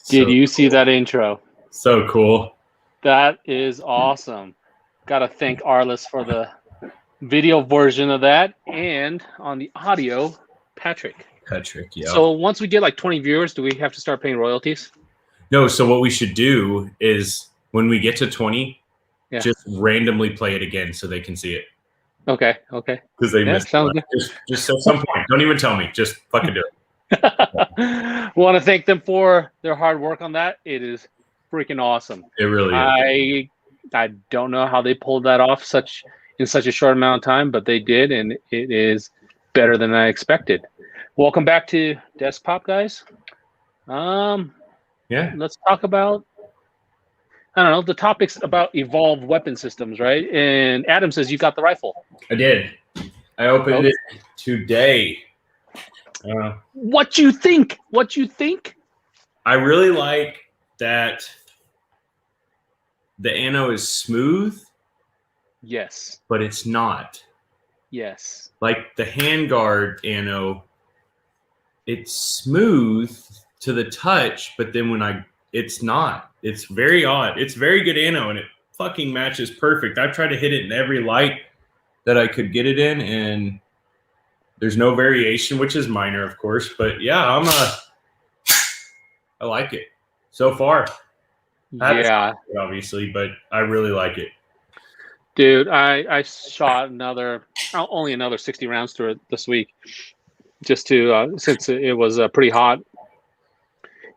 Did So you see that intro? So cool. That is awesome. Got to thank Arliss for the video version of that, and on the audio, Patrick. Yeah. So once we get like 20 viewers, do we have to start paying royalties? No, so what we should do is when we get to 20, Yeah. just randomly play it again so they can see it. Okay. Because they missed it. Just at some point. Don't even tell me. Just fucking do it. Want to thank them for their hard work on that. It is freaking awesome. It really is. I don't know how they pulled that off in such a short amount of time, but they did, and it is better than I expected. Welcome back to Desktop, guys. Yeah. Let's talk about, I don't know, the topics about evolved weapon systems, right? And Adam says you got the rifle. I did. I opened it today. What you think? I really like that the ammo is smooth. Yes. But it's not. Yes. Like the handguard ammo, it's smooth to the touch, but then it's not. It's very odd. It's very good ammo, and it fucking matches perfect. I've tried to hit it in every light that I could get it in, and there's no variation, which is minor, of course. But yeah, I like it so far. Yeah. Obviously, but I really like it. Dude, I shot only another 60 rounds through it this week, just to since it was pretty hot,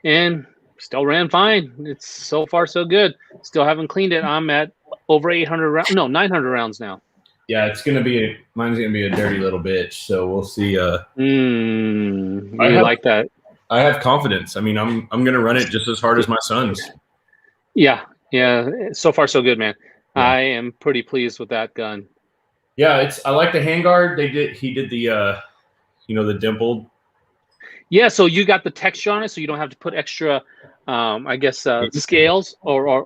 and still ran fine. It's so far so good. Still haven't cleaned it. I'm at over 900 rounds now. Yeah, mine's gonna be a dirty little bitch. So we'll see. You like that? I have confidence. I mean, I'm gonna run it just as hard as my son's. Yeah. So far so good, man. Yeah. I am pretty pleased with that gun. Yeah, I like the handguard. He did the the dimpled. Yeah, so you got the texture on it, so you don't have to put extra scales or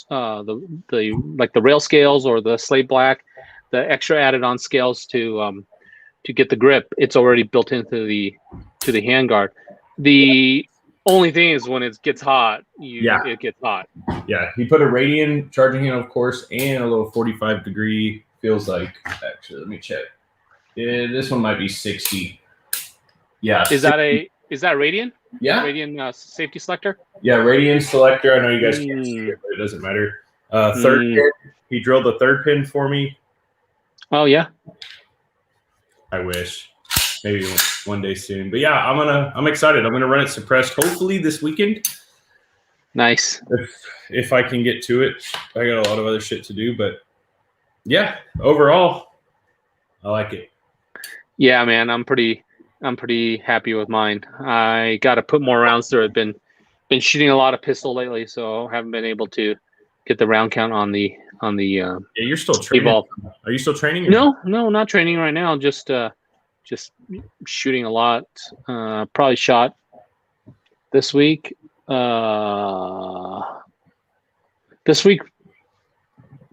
the like the rail scales or the slate black, the extra added on scales to get the grip. It's already built into the handguard. The only thing is when it gets hot, it gets hot. Yeah, he put a Radian charging handle, of course, and a little 45-degree. Feels like, actually, let me check. Yeah, this one might be 60. Yeah. Is that Radian? Yeah. Radian safety selector? Yeah, Radian selector. I know you guys can't see it, but it doesn't matter. Third pin. He drilled the third pin for me. Oh, yeah? I wish. Maybe one day soon. But yeah, I'm excited. I'm gonna run it suppressed hopefully this weekend. Nice. If I can get to it. I got a lot of other shit to do, but yeah, overall, I like it. Yeah, man, I'm pretty happy with mine. I got to put more rounds through it. Been shooting a lot of pistol lately, so haven't been able to get the round count on the Yeah, you're still training. Evolve. Are you still training? No, not training right now. Just shooting a lot. Probably shot this week. This week,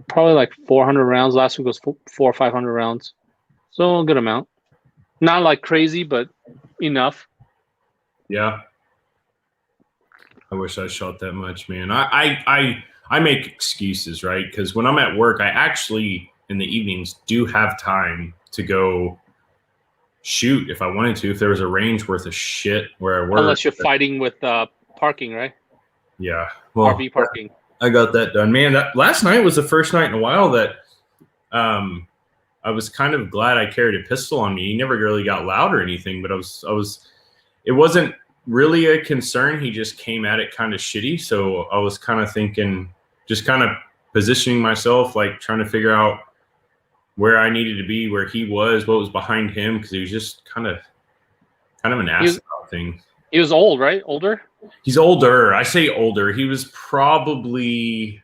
probably like 400 rounds. Last week was 400 or 500 rounds. So a good amount. Not like crazy, but enough. Yeah. I wish I shot that much, man. I make excuses, right? Because when I'm at work, I actually, in the evenings, do have time to go shoot if I wanted to, if there was a range worth of shit where I work. Unless you're fighting with parking, right? Yeah. Well, RV parking. I got that done. Man, last night was the first night in a while that I was kind of glad I carried a pistol on me. He never really got loud or anything, but it wasn't really a concern. He just came at it kind of shitty. So I was kind of thinking, just kind of positioning myself, like trying to figure out where I needed to be, where he was, what was behind him, because he was just kind of an ass about things. He was old, right? Older? He's older. I say older. He was probably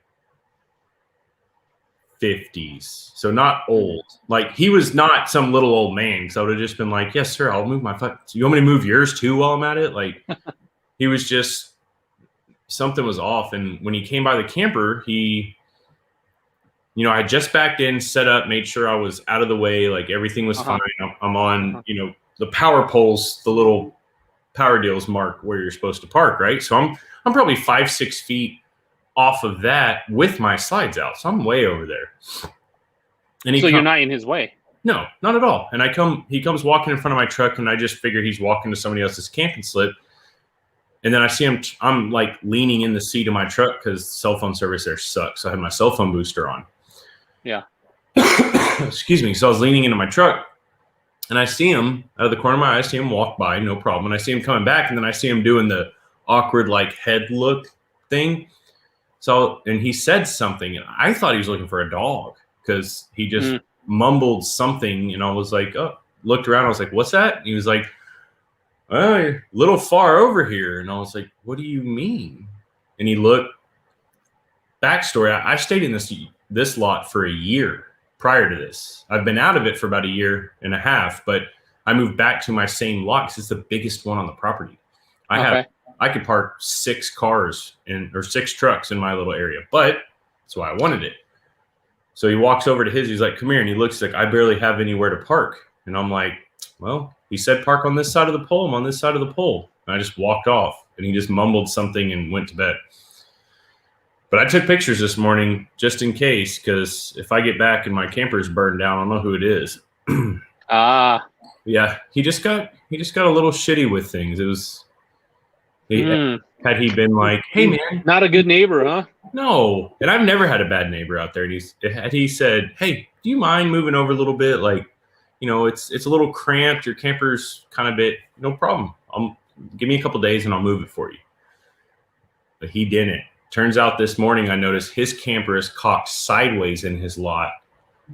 50s, so not old. Like, he was not some little old man, because I would have just been like, yes, sir, I'll move my foot. You want me to move yours too while I'm at it? Like, he was just, something was off. And when he came by the camper, I had just backed in, set up, made sure I was out of the way, like everything was fine. I'm on, the power poles, the little power deals mark where you're supposed to park, right? So I'm probably 5-6 feet off of that with my slides out. So I'm way over there. And you're not in his way? No, not at all. And he comes walking in front of my truck, and I just figure he's walking to somebody else's camping slip. And then I see him, I'm like leaning in the seat of my truck because cell phone service there sucks. So I had my cell phone booster on. Yeah. Excuse me. So I was leaning into my truck, and I see him out of the corner of my eye. I see him walk by, no problem. And I see him coming back, and then I see him doing the awkward like head look thing. So, and he said something, and I thought he was looking for a dog because he just mumbled something, and I was like, oh, looked around. I was like, what's that? And he was like, oh, you're a little far over here. And I was like, what do you mean? And he looked. Backstory, I stayed in this lot for a year prior to this. I've been out of it for about a year and a half, but I moved back to my same lot because it's the biggest one on the property. I could park 6 cars or 6 trucks in my little area, but that's why I wanted it. So he walks over to his, he's like, come here. And he looks like, I barely have anywhere to park. And I'm like, well, he said park on this side of the pole. I'm on this side of the pole. And I just walked off, and he just mumbled something and went to bed. But I took pictures this morning just in case, because if I get back and my camper is burned down, I don't know who it is. Yeah, he just got a little shitty with things. It was had he been like, hey man, not a good neighbor, huh? No, and I've never had a bad neighbor out there. And he said, hey, do you mind moving over a little bit? Like, it's a little cramped. Your camper's kind of bit. No problem. Give me a couple days and I'll move it for you. But he didn't. Turns out this morning I noticed his camper is cocked sideways in his lot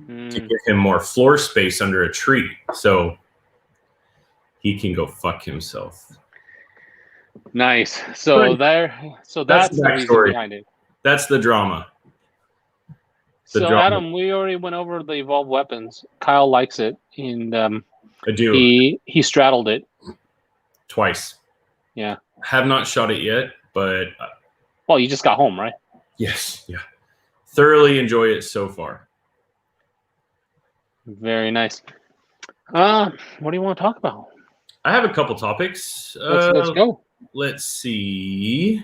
to give him more floor space under a tree. So he can go fuck himself. Nice. So that's the reason behind it. That's the drama. Adam, we already went over the evolved weapons. Kyle likes it, and I do. He straddled it twice. Yeah. Have not shot it yet, but well, you just got home, right? Yes. Yeah. Thoroughly enjoy it so far. Very nice. What do you want to talk about? I have a couple topics. Let's go. Let's see.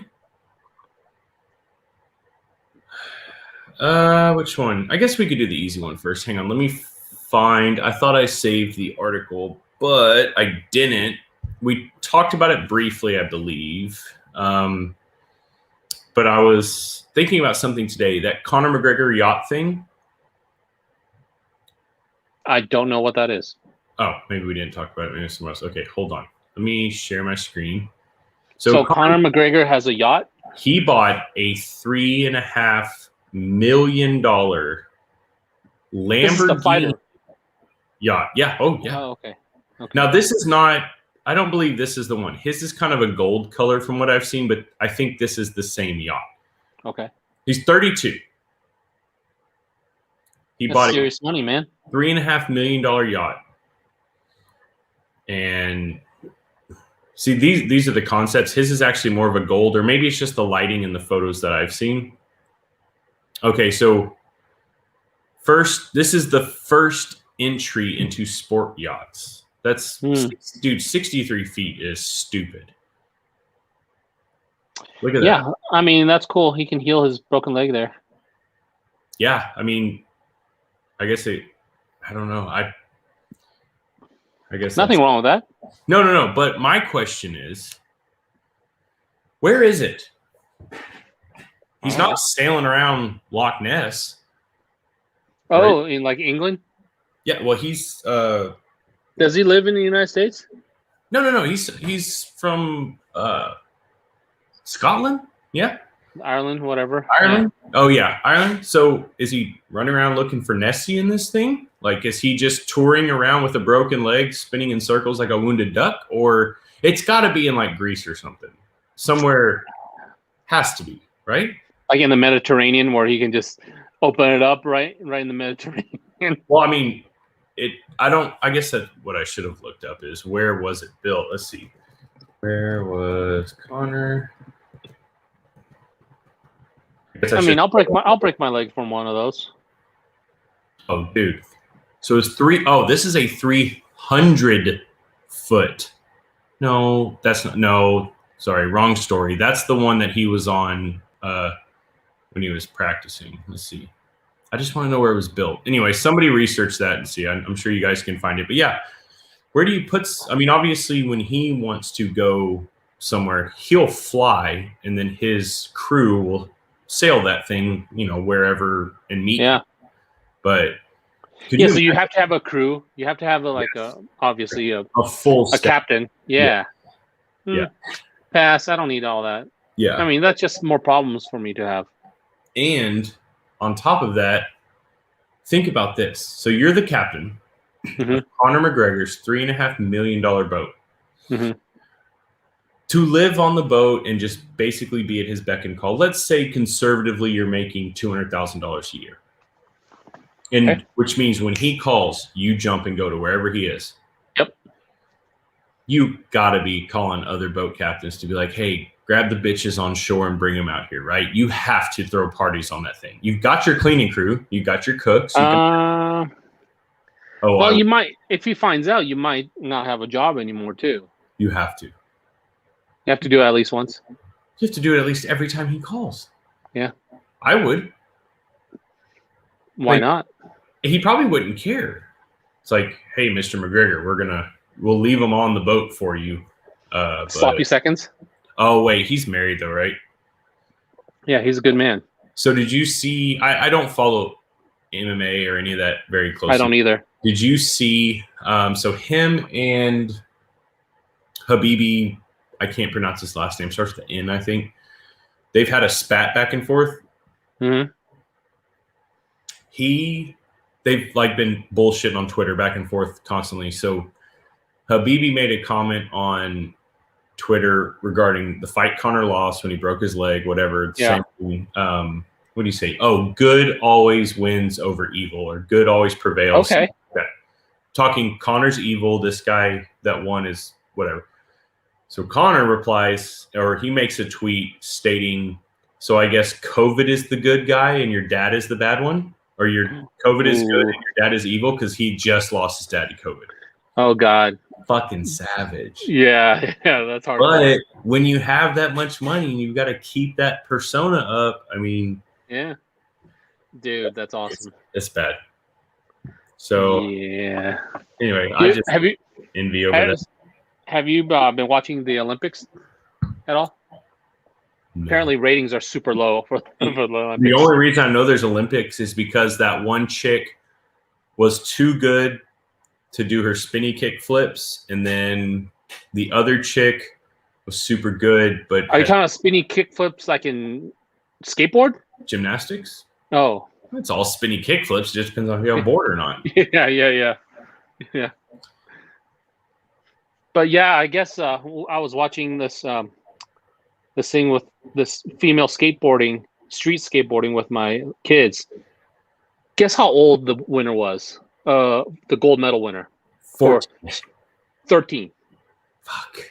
Which one? I guess we could do the easy one first. Hang on. Let me find. I thought I saved the article, but I didn't. We talked about it briefly, I believe. But I was thinking about something today. That Conor McGregor yacht thing. I don't know what that is. Oh, maybe we didn't talk about it. Maybe somewhere else. Okay, hold on. Let me share my screen. So Conor McGregor has a yacht? He bought a $3.5 million Lamborghini yacht. Yeah. Oh, yeah. Oh, okay. Now, this is not, I don't believe this is the one. His is kind of a gold color from what I've seen, but I think this is the same yacht. Okay. He's 32. That's bought serious money, man. $3.5 million yacht. And see, these are the concepts. His is actually more of a gold, or maybe it's just the lighting in the photos that I've seen. Okay, so this is the first entry into sport yachts. That's dude, 63 feet is stupid. Look at that. Yeah, I mean, that's cool. He can heal his broken leg there. Yeah, I mean, I guess I don't know. I guess nothing wrong with that. No. But my question is, where is it? He's not sailing around Loch Ness. Oh, right? In like England? Yeah. Well, he's. Does he live in the United States? No. He's from Scotland. Yeah. Ireland, whatever. Ireland. Yeah. Oh yeah, Ireland. So is he running around looking for Nessie in this thing? Like, is he just touring around with a broken leg, spinning in circles like a wounded duck? Or it's got to be in like Greece or something. Somewhere has to be, right? Like in the Mediterranean, where he can just open it up, right in the Mediterranean. Well, I mean, I guess that what I should have looked up is where was it built? Let's see. Where was Conor? I'll break my leg from one of those. Oh, dude. So it's this is a 300-foot No, that's not. No, sorry, wrong story. That's the one that he was on when he was practicing. Let's see. I just want to know where it was built. Anyway, somebody research that and see. I'm sure you guys can find it. But yeah, where do you put? I mean, obviously, when he wants to go somewhere, he'll fly, and then his crew will sail that thing, wherever and meet. Yeah. But so you have to have a crew. You have to have obviously a full captain. Yeah. Yeah. Pass. I don't need all that. Yeah. I mean, that's just more problems for me to have. And on top of that, think about this. So you're the captain of Conor McGregor's $3.5 million boat. Mm-hmm. To live on the boat and just basically be at his beck and call. Let's say conservatively you're making $200,000 a year. And which means when he calls, you jump and go to wherever he is. Yep. You gotta be calling other boat captains to be like, hey, grab the bitches on shore and bring them out here, right? You have to throw parties on that thing. You've got your cleaning crew. You've got your cooks. You might, if he finds out, you might not have a job anymore too. You have to. You have to do it at least once. You have to do it at least every time he calls. Yeah. I would. Why not? He probably wouldn't care. It's like, hey, Mr. McGregor, we'll leave him on the boat for you. Sloppy seconds. Oh, wait, he's married though, right? Yeah, he's a good man. So did you see, I don't follow MMA or any of that very closely. I don't either. Did you see, so him and Habibi, I can't pronounce his last name, starts with the N, I think. They've had a spat back and forth. Mm-hmm. They've been bullshitting on Twitter back and forth constantly. So Habibi made a comment on Twitter regarding the fight Conor lost when he broke his leg, whatever. Yeah. What do you say? Oh, good always wins over evil, or good always prevails. Okay. Talking Conor's evil, this guy that won is whatever. So Conor replies, or he makes a tweet stating, so I guess COVID is the good guy and your dad is the bad one? Or your COVID is good and your dad is evil because he just lost his dad to COVID. Oh, God. Fucking savage. Yeah, that's hard. But when you have that much money and you've got to keep that persona up, I mean. Yeah. Dude, that's awesome. It's bad. So, yeah. Anyway, I just envy over this. Have you been watching the Olympics at all? No. Apparently, ratings are super low for the Olympics. The only reason I know there's Olympics is because that one chick was too good to do her spinny kick flips, and then the other chick was super good. But are you talking about spinny kick flips like in skateboard? Gymnastics? Oh. It's all spinny kick flips. It just depends on if you're on board or not. Yeah. But yeah, I guess I was watching this thing with this female street skateboarding with my kids. Guess how old the winner was? The gold medal winner. 13. Fuck.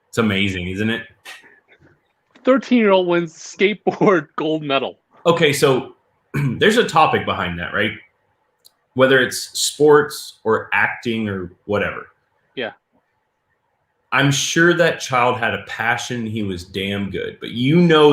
It's amazing, isn't it? 13-year-old wins skateboard gold medal. Okay, so there's a topic behind that, right? Whether it's sports or acting or whatever. Yeah. I'm sure that child had a passion. He was damn good. But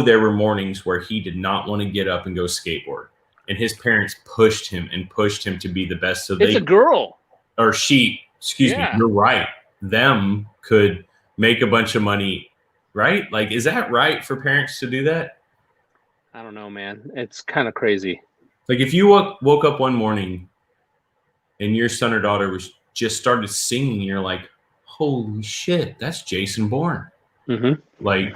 there were mornings where he did not want to get up and go skateboard. And his parents pushed him to be the best. So it's a girl. Or she, excuse me, you're right. Them could make a bunch of money, right? Like, is that right for parents to do that? I don't know, man. It's kind of crazy. Like, if you woke up one morning and your son or daughter just started singing, and you're like, holy shit, that's Jason Bourne. Mm-hmm. Like,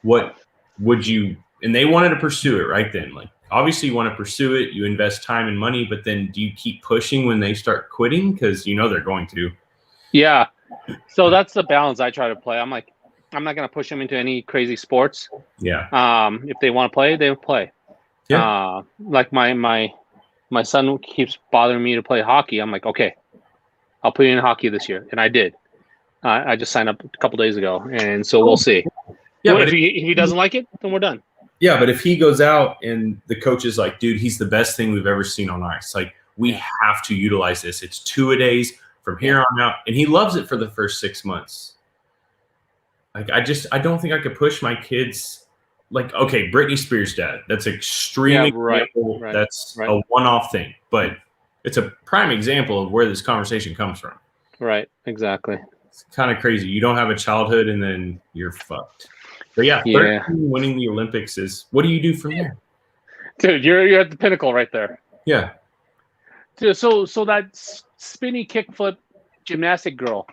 what would you, and they wanted to pursue it right then. Like, obviously you want to pursue it, you invest time and money, but then do you keep pushing when they start quitting? Because they're going to. Yeah. So that's the balance I try to play. I'm like, I'm not going to push them into any crazy sports. Yeah. If they want to play, they'll play. Yeah. Like my son keeps bothering me to play hockey. I'm like, okay, I'll put you in hockey this year. And I did. I just signed up a couple days ago, and so we'll see. Yeah, but if he doesn't like it, then we're done. Yeah, but if he goes out and the coach is like, dude, he's the best thing we've ever seen on ice. Like, we have to utilize this. It's 2-a-days from here on out. And he loves it for the first 6 months. Like I don't think I could push my kids. Like, okay, Britney Spears' dad. That's an extreme example. That's a one-off thing, but it's a prime example of where this conversation comes from. Right. Exactly. It's kind of crazy. You don't have a childhood, and then you're fucked. But yeah, 13 winning the Olympics is. What do you do from there? Dude, you're at the pinnacle right there. Yeah. Dude, so that spinny kickflip gymnastic girl.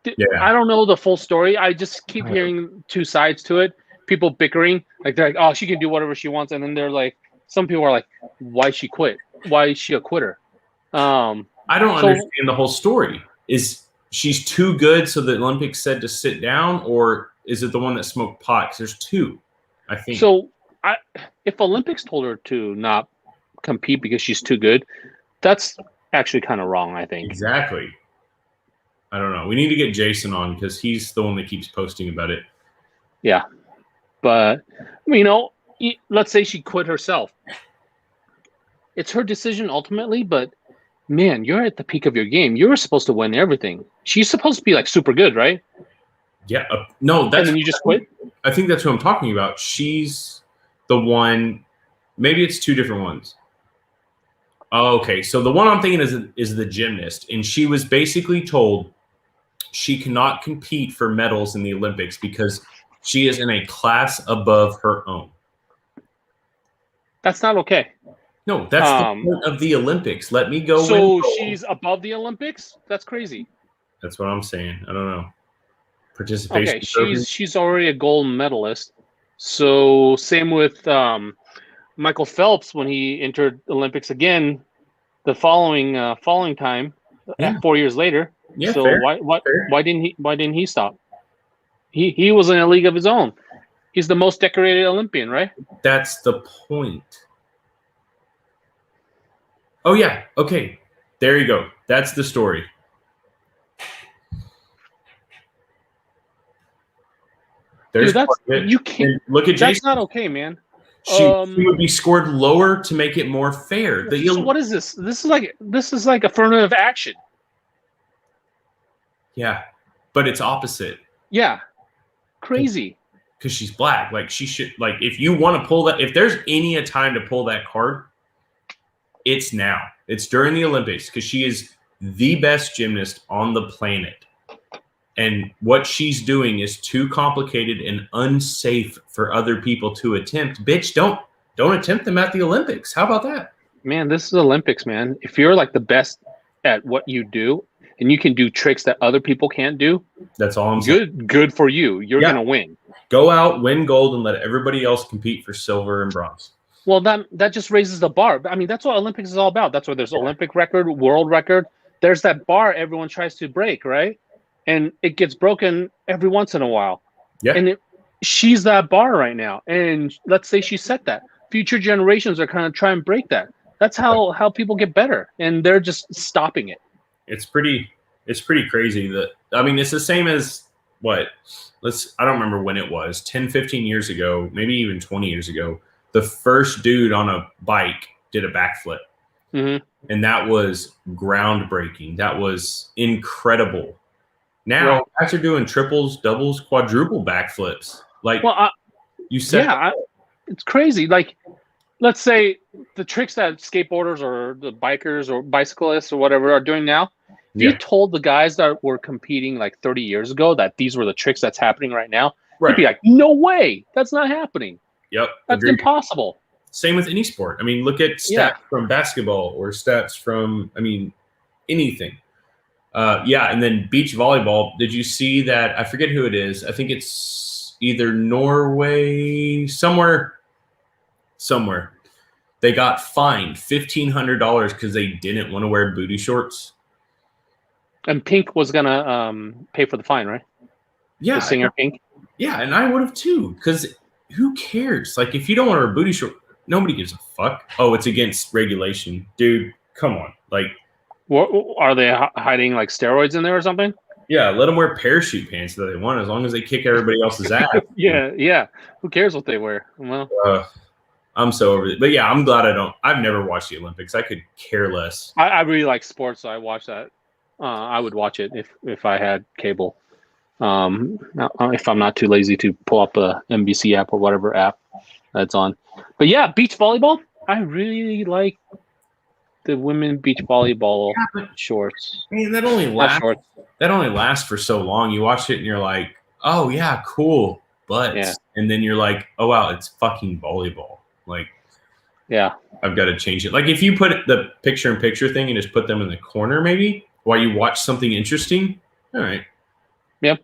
Yeah. I don't know the full story. I just keep hearing two sides to it. People bickering, like they're like, "Oh, she can do whatever she wants," and then they're like, some people are like, "Why she quit? Why is she a quitter?" I don't understand the whole story. Is she's too good, so the Olympics said to sit down, or is it the one that smoked pot? 'Cause there's two, I think. So, if Olympics told her to not compete because she's too good, that's actually kind of wrong, I think. Exactly. I don't know. We need to get Jason on because he's the one that keeps posting about it. Yeah. But, let's say she quit herself. It's her decision ultimately, but man, you're at the peak of your game. You were supposed to win everything. She's supposed to be like super good, right? Yeah. No, that's. And then you just quit? I think that's who I'm talking about. She's the one. Maybe it's two different ones. Oh, okay. So the one I'm thinking is the gymnast, and she was basically told she cannot compete for medals in the Olympics because she is in a class above her own. That's not okay. No, that's the point of the Olympics. Let me go. So she's above the Olympics? That's crazy. That's what I'm saying. I don't know. Participation. Okay, she's already a gold medalist. So same with Michael Phelps when he entered Olympics again the following time, 4 years later. Yeah, so fair. Why didn't he stop? He was in a league of his own. He's the most decorated Olympian, right? That's the point. Oh yeah, okay. There you go. That's the story. Dude, you can't look at Jason. That's not okay, man. She would be scored lower to make it more fair. So what is this? This is like affirmative action. Yeah, but it's opposite. Yeah, crazy. Because she's black. Like she should. Like if you want to pull that, if there's any a time to pull that card, it's now. It's during the Olympics because she is the best gymnast on the planet. And what she's doing is too complicated and unsafe for other people to attempt. Bitch, don't attempt them at the Olympics. How about that? Man, this is Olympics, man. If you're like the best at what you do and you can do tricks that other people can't do, that's all I'm saying. Good for you. You're going to win. Go out, win gold, and let everybody else compete for silver and bronze. Well, that just raises the bar. I mean, that's what Olympics is all about. That's why there's Olympic record, world record. There's that bar everyone tries to break, right? And it gets broken every once in a while. Yeah. And she's that bar right now. And let's say she set that. Future generations are kind of trying to break that. That's how people get better. And they're just stopping it. It's pretty crazy that, I mean, it's the same as what? I don't remember when it was, 10, 15 years ago, maybe even 20 years ago, the first dude on a bike did a backflip. Mm-hmm. And that was groundbreaking. That was incredible. Now, guys are doing triples, doubles, quadruple backflips. Like, you said. Yeah, it's crazy. Like, let's say the tricks that skateboarders or the bikers or bicyclists or whatever are doing now, if you told the guys that were competing like 30 years ago that these were the tricks that's happening right now, they'd be like, no way, that's not happening. Yep. That's impossible. Same with any sport. I mean, look at stats from basketball or stats from, anything. And then beach volleyball. Did you see that? I forget who it is. I think it's either Norway, somewhere. They got fined $1,500 because they didn't want to wear booty shorts. And Pink was gonna pay for the fine, right? Yeah, the singer Pink. Yeah, and I would have too. Because who cares? Like, if you don't want to wear booty shorts, nobody gives a fuck. Oh, it's against regulation, dude. Come on, like. What, are they hiding like steroids in there or something? Yeah, let them wear parachute pants that they want, as long as they kick everybody else's ass. Yeah. Who cares what they wear? Well, I'm so over it. But yeah, I'm glad I've never watched the Olympics. I could care less. I really like sports, so I watch that. I would watch it if I had cable. If I'm not too lazy to pull up a NBC app or whatever app that's on. But yeah, beach volleyball. I really like the women beach volleyball shorts. I mean, that only lasts for so long. You watch it and you're like, oh yeah, cool. But and then you're like, oh wow, it's fucking volleyball. Like, yeah, I've got to change it. Like if you put the picture-in-picture thing and just put them in the corner, maybe while you watch something interesting. All right. Yep.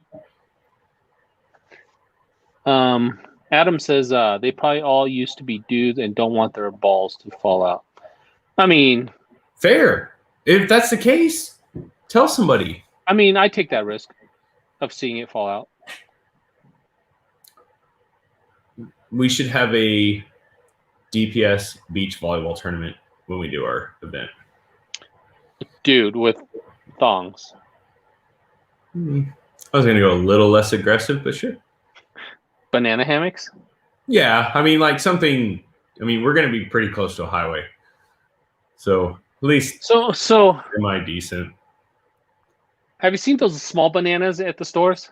Adam says they probably all used to be dudes and don't want their balls to fall out. I mean, fair. If that's the case, tell somebody. I mean, I take that risk of seeing it fall out. We should have a DPS beach volleyball tournament when we do our event. Dude, with thongs. I was going to go a little less aggressive, but sure. Banana hammocks? Yeah, I mean, like something. I mean, we're going to be pretty close to a highway, so at least so semi decent. Have you seen those small bananas at the stores?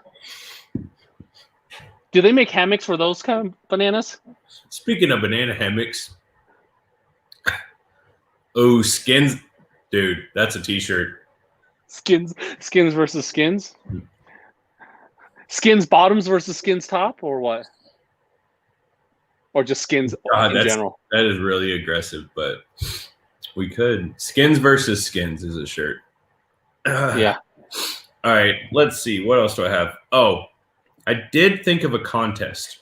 Do they make hammocks for those kind of bananas? Speaking of banana hammocks, oh, skins, dude, that's a T-shirt. Skins versus skins. Skins bottoms versus skins top, or what? Or just skins in general? That is really aggressive, but we could. Skins versus skins is a shirt. Yeah. All right, let's see. What else do I have? Oh, I did think of a contest.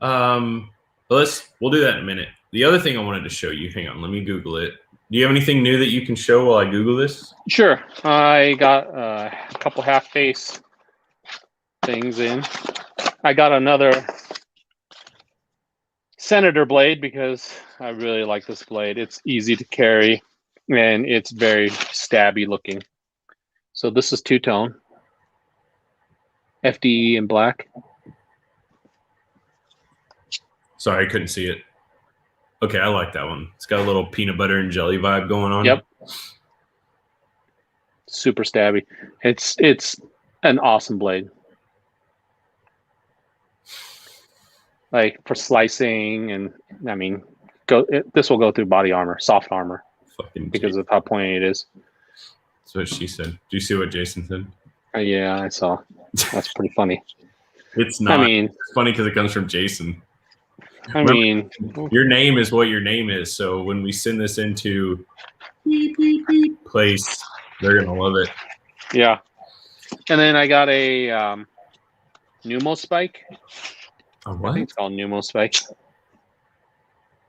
We'll do that in a minute. The other thing I wanted to show you, hang on, let me Google it. Do you have anything new that you can show while I Google this? Sure. I got a couple half-face things in. I got another Senator blade because I really like this blade. It's easy to carry and it's very stabby looking. So this is two-tone. FDE in black. Sorry, I couldn't see it. Okay, I like that one. It's got a little peanut butter and jelly vibe going on. Yep. Super stabby. It's an awesome blade. Like for slicing, and I mean, this will go through body armor, soft armor, because of how pointy it is. That's what she said. Do you see what Jason said? Yeah, I saw. That's pretty funny. It's not. I mean, it's funny because it comes from Jason. I mean, your name is what your name is. So when we send this into beep, beep, beep place, they're gonna love it. Yeah. And then I got a pneumo spike. A what? I think it's called pneumo spike.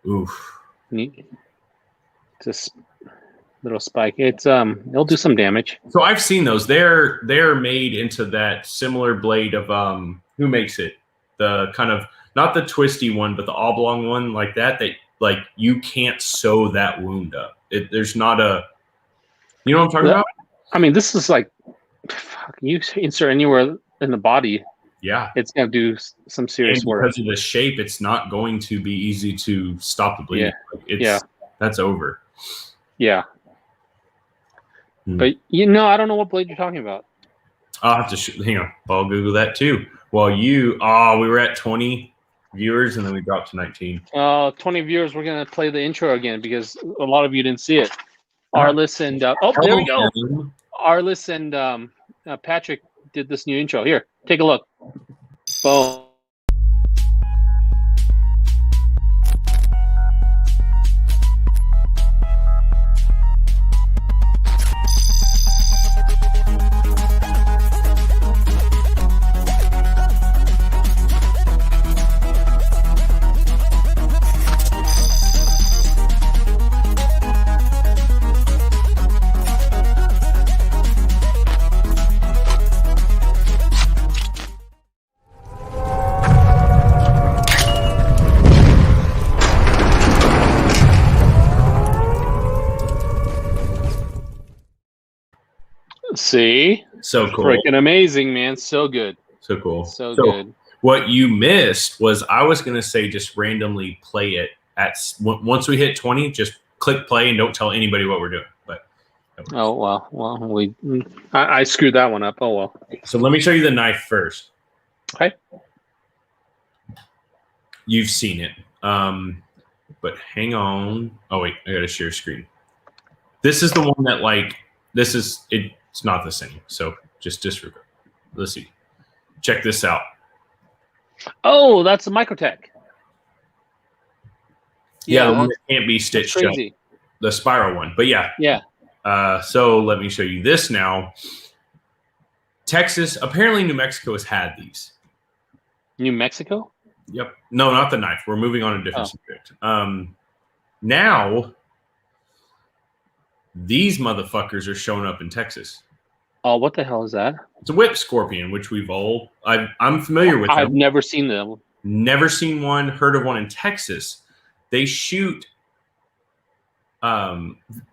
Oof. Just little spike. It's it'll do some damage. So I've seen those. They're made into that similar blade of who makes it? The kind of not the twisty one, but the oblong one like that like you can't sew that wound up. There's not a, you know what I'm talking about? I mean, this is like, you insert anywhere in the body. Yeah. It's going to do some serious work. Because of the shape, it's not going to be easy to stop the bleeding. Yeah. That's over. Yeah. But I don't know what blade you're talking about. I'll have to hang on. I'll Google that too. Well, we were at 20 viewers and then we dropped to 19. 20 viewers. We're going to play the intro again because a lot of you didn't see it. Arliss and there we go. Arliss and Patrick did this new intro. Here, take a look. Boom. See? So cool. Freaking amazing, man. So good. So cool. So good. What you missed was I was going to say just randomly play it once we hit 20, just click play and don't tell anybody what we're doing. But Oh well, I screwed that one up. Oh well. So let me show you the knife first. Okay. You've seen it. But hang on. Oh wait, I gotta share screen. This is the one that it's not the same. So just disregard. Let's see. Check this out. Oh, that's a Microtech. Yeah, the one that can't be stitched shut. Crazy. The spiral one. But yeah. Yeah. So let me show you this now. Texas, apparently New Mexico has had these. New Mexico? Yep. No, not the knife. We're moving on to a different subject. Now, these motherfuckers are showing up in Texas. Oh, what the hell is that? It's a whip scorpion, which I'm familiar with. I've never seen them. Never seen one. Heard of one in Texas. They shoot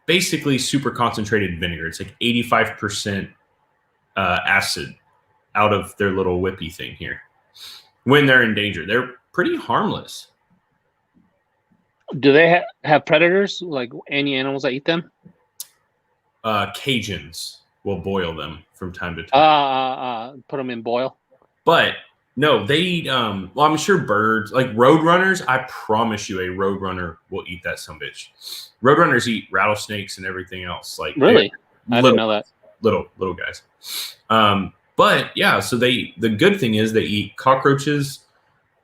basically super concentrated vinegar. It's like 85% acid out of their little whippy thing here. When they're in danger, they're pretty harmless. Do they have predators, like any animals that eat them? Cajuns will boil them from time to time. Put them in boil. But no, they eat. Well, I'm sure birds, like roadrunners. I promise you, a roadrunner will eat that sumbitch. Roadrunners eat rattlesnakes and everything else. Like really, I didn't know that. Little guys. But yeah, so the good thing is they eat cockroaches.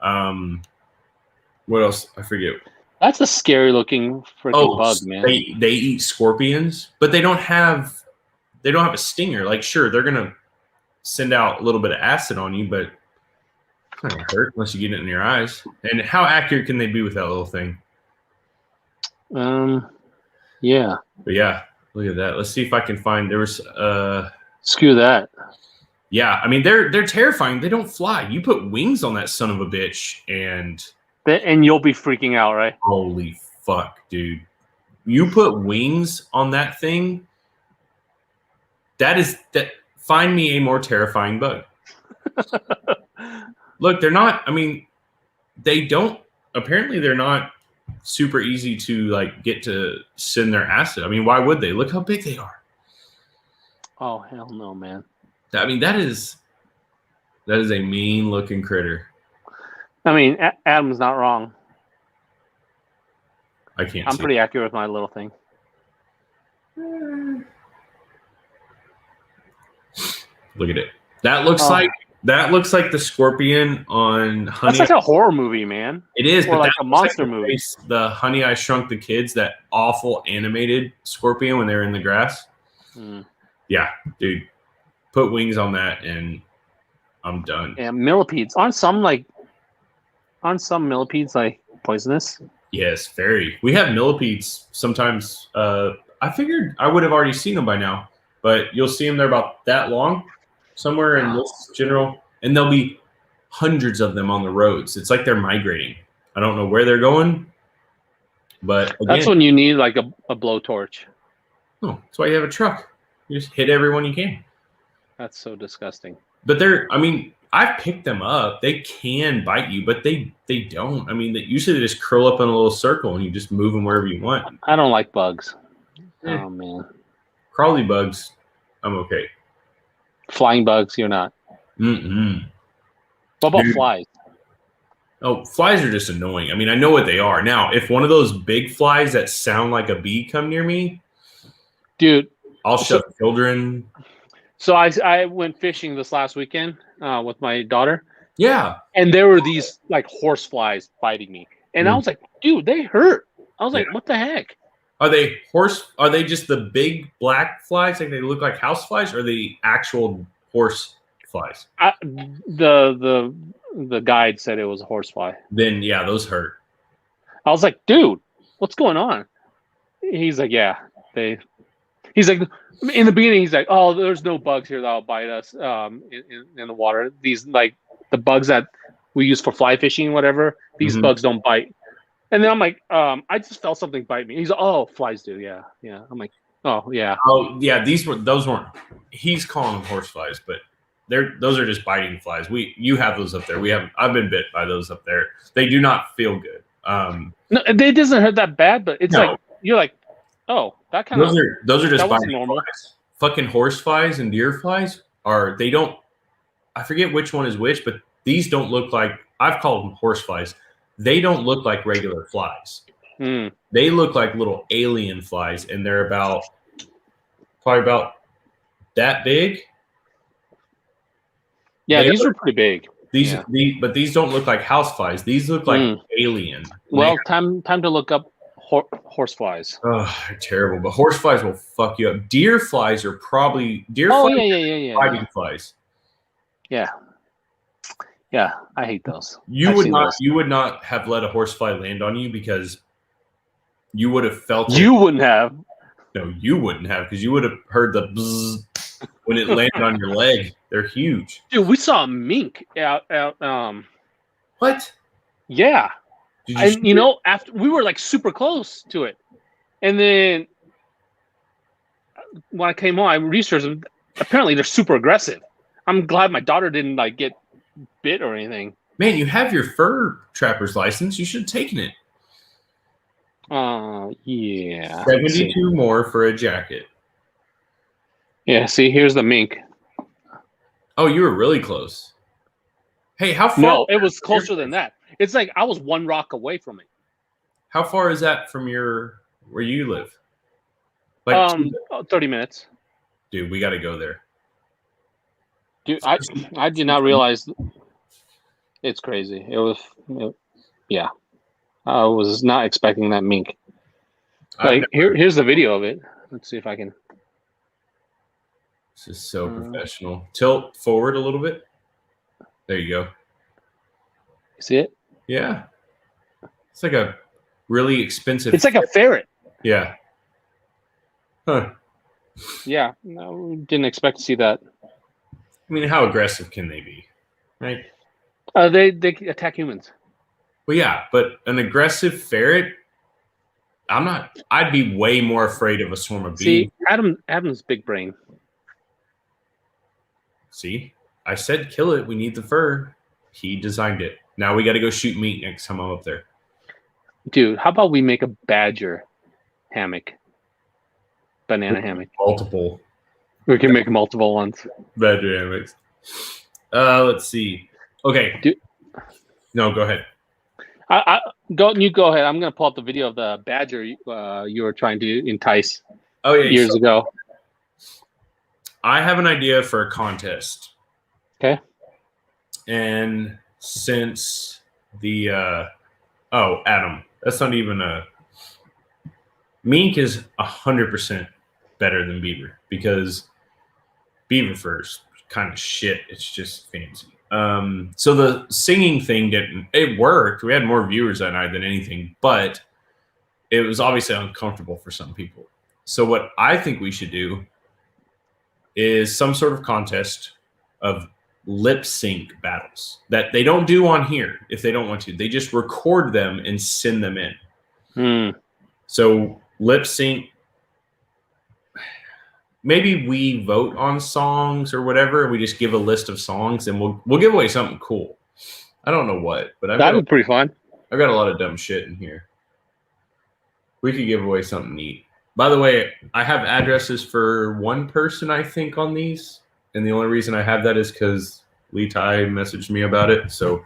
What else? I forget. That's a scary looking freaking bug, man. They eat scorpions, but they don't have a stinger. Like, sure, they're gonna send out a little bit of acid on you, but it's not gonna hurt unless you get it in your eyes. And how accurate can they be with that little thing? Yeah. But yeah, look at that. Let's see if I can find. There was Screw that. Yeah, I mean they're terrifying. They don't fly. You put wings on that son of a bitch, and you'll be freaking out, right? Holy fuck, dude! You put wings on that thing. That. Find me a more terrifying bug. Look, they're not. I mean, they don't. Apparently, they're not super easy to like get to send their acid. I mean, why would they? Look how big they are. Oh hell no, man! I mean, that is a mean looking critter. I mean, Adam's not wrong. I can't. I'm pretty accurate with my little thing. Look at it. That looks like the scorpion on Honey. That's like a horror movie, man. It is, or but like a monster movie. The Honey I Shrunk the Kids, that awful animated scorpion when they were in the grass. Yeah, dude. Put wings on that and I'm done. Yeah, millipedes. Aren't some millipedes like poisonous? Yes, very. We have millipedes sometimes. I figured I would have already seen them by now, but you'll see them. They're about that long, somewhere in this general, and there'll be hundreds of them on the roads. It's like they're migrating. I don't know where they're going, but again, that's when you need like a blowtorch. Oh, that's why you have a truck. You just hit everyone you can. That's so disgusting. But I've picked them up. They can bite you, but they don't. I mean, usually they just curl up in a little circle and you just move them wherever you want. I don't like bugs. Oh, man. Crawly bugs, I'm okay. Flying bugs, you're not. Mm-mm. What about flies? Oh, flies are just annoying. I mean, I know what they are. Now, if one of those big flies that sound like a bee come near me, dude, I'll shove children. So I went fishing this last weekend with my daughter. Yeah. And there were these like horse flies biting me. And I was like, dude, they hurt. I was like, what the heck? Are they just the big black flies? Like they look like house flies, or the actual horse flies? The guide said it was a horse fly. Then yeah, those hurt. I was like, dude, what's going on? He's like, yeah, he's like, in the beginning, he's like, oh, there's no bugs here that'll bite us in the water. These, like, the bugs that we use for fly fishing, whatever, these bugs don't bite. And then I'm like, I just felt something bite me. He's like, oh, flies do, yeah. I'm like, oh, yeah. Oh, yeah, those weren't. He's calling them horse flies, but those are just biting flies. You have those up there. I've been bit by those up there. They do not feel good. No, it doesn't hurt that bad, but it's like, you're like, oh, That kind of those are just that was biting normal. flies. Fucking horse flies and deer flies they don't. I forget which one is which, but these don't look like, I've called them horse flies. They don't look like regular flies. They look like little alien flies, and they're probably about that big. Yeah, these are pretty big. But these don't look like house flies. These look like alien. Well, time to look up horse flies. Oh, they're terrible. But horse flies will fuck you up. Deer flies are probably flies. Biting flies. Yeah, I hate those. You would not have let a horsefly land on you because you would have felt it. You wouldn't have. No, you wouldn't have, because you would have heard the bzzz when it landed on your leg. They're huge. Dude, we saw a mink out. What? Yeah, after we were like super close to it, and then when I came home, I researched them. Apparently, they're super aggressive. I'm glad my daughter didn't like get bit or anything. Man, you have your fur trapper's license. You should have taken it. Yeah. 72 more for a jacket. Yeah, see, here's the mink. Oh, you were really close. Hey, how far? No, it was closer than that. It's like I was one rock away from it. How far is that from where you live? Like 30 minutes. Dude, we got to go there. Dude, I did not realize. It's crazy. Yeah. I was not expecting that mink. Like here's the video of it. Let's see if I can. This is so professional. Tilt forward a little bit. There you go. See it? Yeah. It's like a really expensive. It's like a ferret. Yeah. Huh. Yeah. No, didn't expect to see that. I mean, how aggressive can they be? Right? They attack humans. Well, yeah, but an aggressive ferret, I'd be way more afraid of a swarm of bees. See, Adam's big brain. See, I said kill it. We need the fur. He designed it. Now we got to go shoot meat next time I'm up there. Dude, how about we make a badger hammock? Banana hammock. Multiple. We can make multiple ones. Badger hammocks. Let's see. Okay. Dude. No, go ahead. You go ahead. I'm gonna pull up the video of the badger you were trying to entice. Oh yeah, years ago. I have an idea for a contest. Okay. And since the Adam, that's not even a mink is 100% better than beaver, because beaver fur is kind of shit. It's just fancy. So the singing thing it worked. We had more viewers that night than anything, but it was obviously uncomfortable for some people. So what I think we should do is some sort of contest of lip sync battles that they don't do on here if they don't want to. They just record them and send them in. So lip sync. Maybe we vote on songs or whatever, and we just give a list of songs, and we'll give away something cool. I don't know what, but that'd be pretty fun. I've got a lot of dumb shit in here. We could give away something neat. By the way, I have addresses for one person, I think, on these, and the only reason I have that is because Lee Tai messaged me about it, so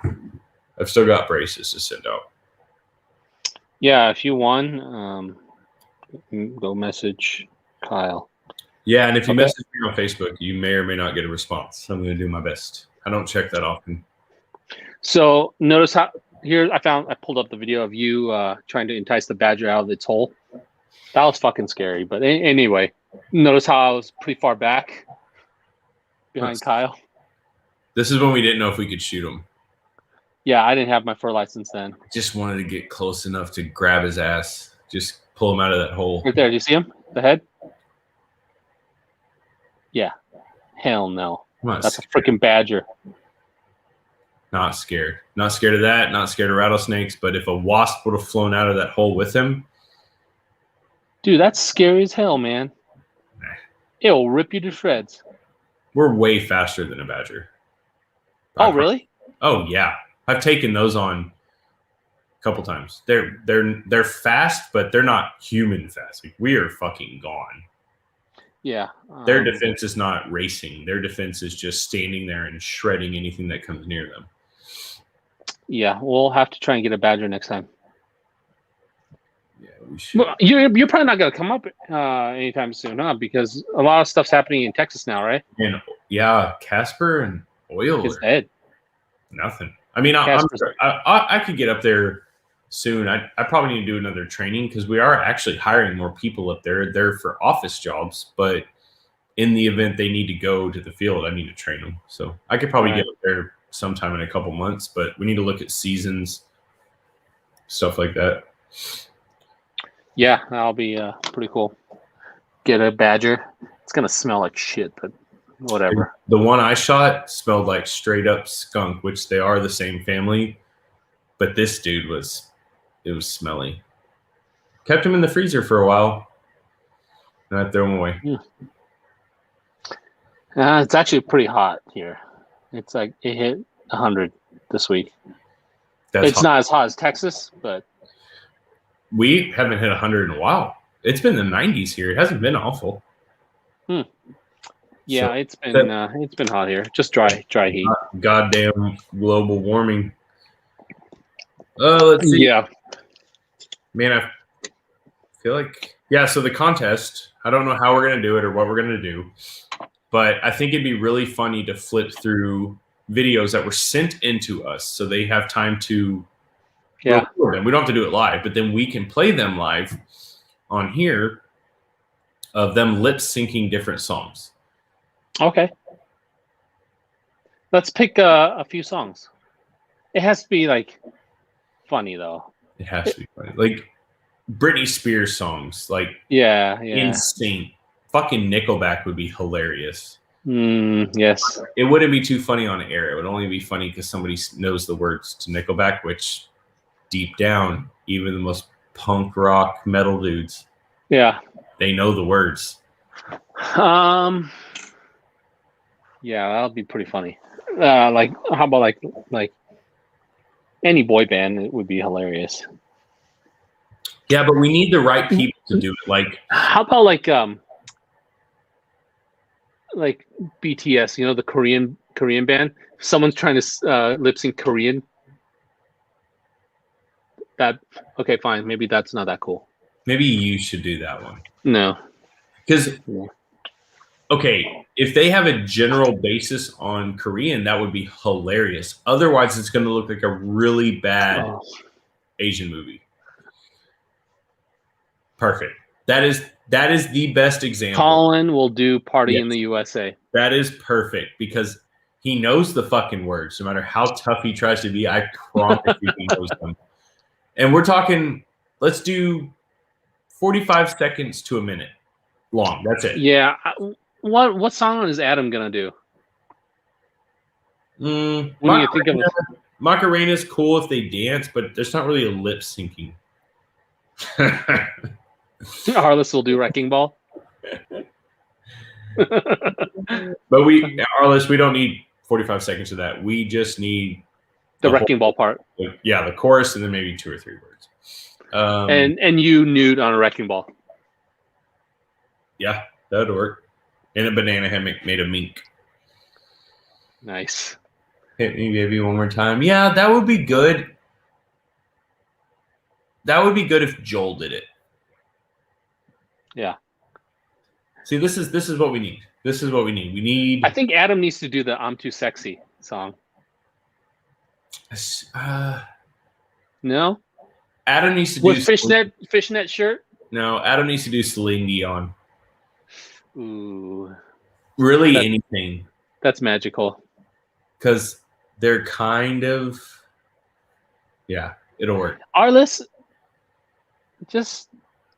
I've still got braces to send out. Yeah, if you won, go message Kyle. Yeah, and if you message me on Facebook, you may or may not get a response. I'm going to do my best. I don't check that often. So notice how here I pulled up the video of you trying to entice the badger out of its hole. That was fucking scary. But anyway, notice how I was pretty far back behind Kyle. This is when we didn't know if we could shoot him. Yeah, I didn't have my fur license then. Just wanted to get close enough to grab his ass. Just pull him out of that hole. Right there. Do you see him? The head? Yeah. Hell no. That's a freaking badger. Not scared. Not scared of that. Not scared of rattlesnakes. But if a wasp would have flown out of that hole with him. Dude, that's scary as hell, man. It'll rip you to shreds. We're way faster than a badger. Oh, really? Oh, yeah. I've taken those on couple times. They're fast, but they're not human fast. Like, we are fucking gone. Yeah. Their defense is not racing. Their defense is just standing there and shredding anything that comes near them. Yeah, we'll have to try and get a badger next time. Yeah, we should. Well, you're probably not going to come up anytime soon, huh? Because a lot of stuff's happening in Texas now, right? And yeah, Casper and Oil It's are dead. nothing. I mean, I could get up there soon. I probably need to do another training because we are actually hiring more people up there. They're for office jobs, but in the event they need to go to the field, I need to train them. So I could probably get up there sometime in a couple months, but we need to look at seasons, stuff like that. Yeah, that'll be pretty cool. Get a badger. It's going to smell like shit, but whatever. The one I shot smelled like straight up skunk, which they are the same family. But this dude was smelly. Kept him in the freezer for a while. And I threw him away. It's actually pretty hot here. It's like it hit 100 this week. It's not as hot as Texas, but we haven't hit 100 in a while. It's been the 90s here. It hasn't been awful. Yeah, so it's been hot here. Just dry heat. Goddamn global warming. Let's see. Yeah. Man, I feel like so the contest, I don't know how we're gonna do it or what we're gonna do, but I think it'd be really funny to flip through videos that were sent into us so they have time to record them. We don't have to do it live, but then we can play them live on here of them lip syncing different songs. Okay. Let's pick a few songs. It has to be like funny though. It has to be funny. Like Britney Spears songs, like insane. Fucking Nickelback would be hilarious. Yes. It wouldn't be too funny on air. It would only be funny because somebody knows the words to Nickelback, which deep down, even the most punk rock metal dudes, they know the words. Yeah, that'll be pretty funny. Like, how about like any boy band? It would be hilarious. Yeah, but we need the right people to do it. Like, how about like BTS? You know, the Korean band. Someone's trying to lip sync Korean. Okay, fine. Maybe that's not that cool. Maybe you should do that one. No, because. Okay, if they have a general basis on Korean, that would be hilarious. Otherwise, it's going to look like a really bad Asian movie. Perfect. That is the best example. Colin will do Party in the USA. That is perfect because he knows the fucking words. No matter how tough he tries to be, I promise you he knows them. And we're talking, let's do 45 seconds to a minute long. That's it. Yeah. What song is Adam gonna do? Macarena's cool if they dance, but there's not really a lip syncing. Arliss will do Wrecking Ball. But Arliss, we don't need 45 seconds of that. We just need the Wrecking Ball part. Yeah, the chorus and then maybe 2 or 3 words. And you nude on a Wrecking Ball. Yeah, that would work. And a banana hammock made of mink. Nice. Hit me, baby, one more time. Yeah, that would be good. That would be good if Joel did it. Yeah. See, this is what we need. This is what we need. We need. I think Adam needs to do the "I'm Too Sexy" song. No. Adam needs to do with fishnet shirt. No, Adam needs to do Celine Dion. Ooh. Really, anything. That's magical. Because they're kind of. Yeah, it'll work. Arliss, just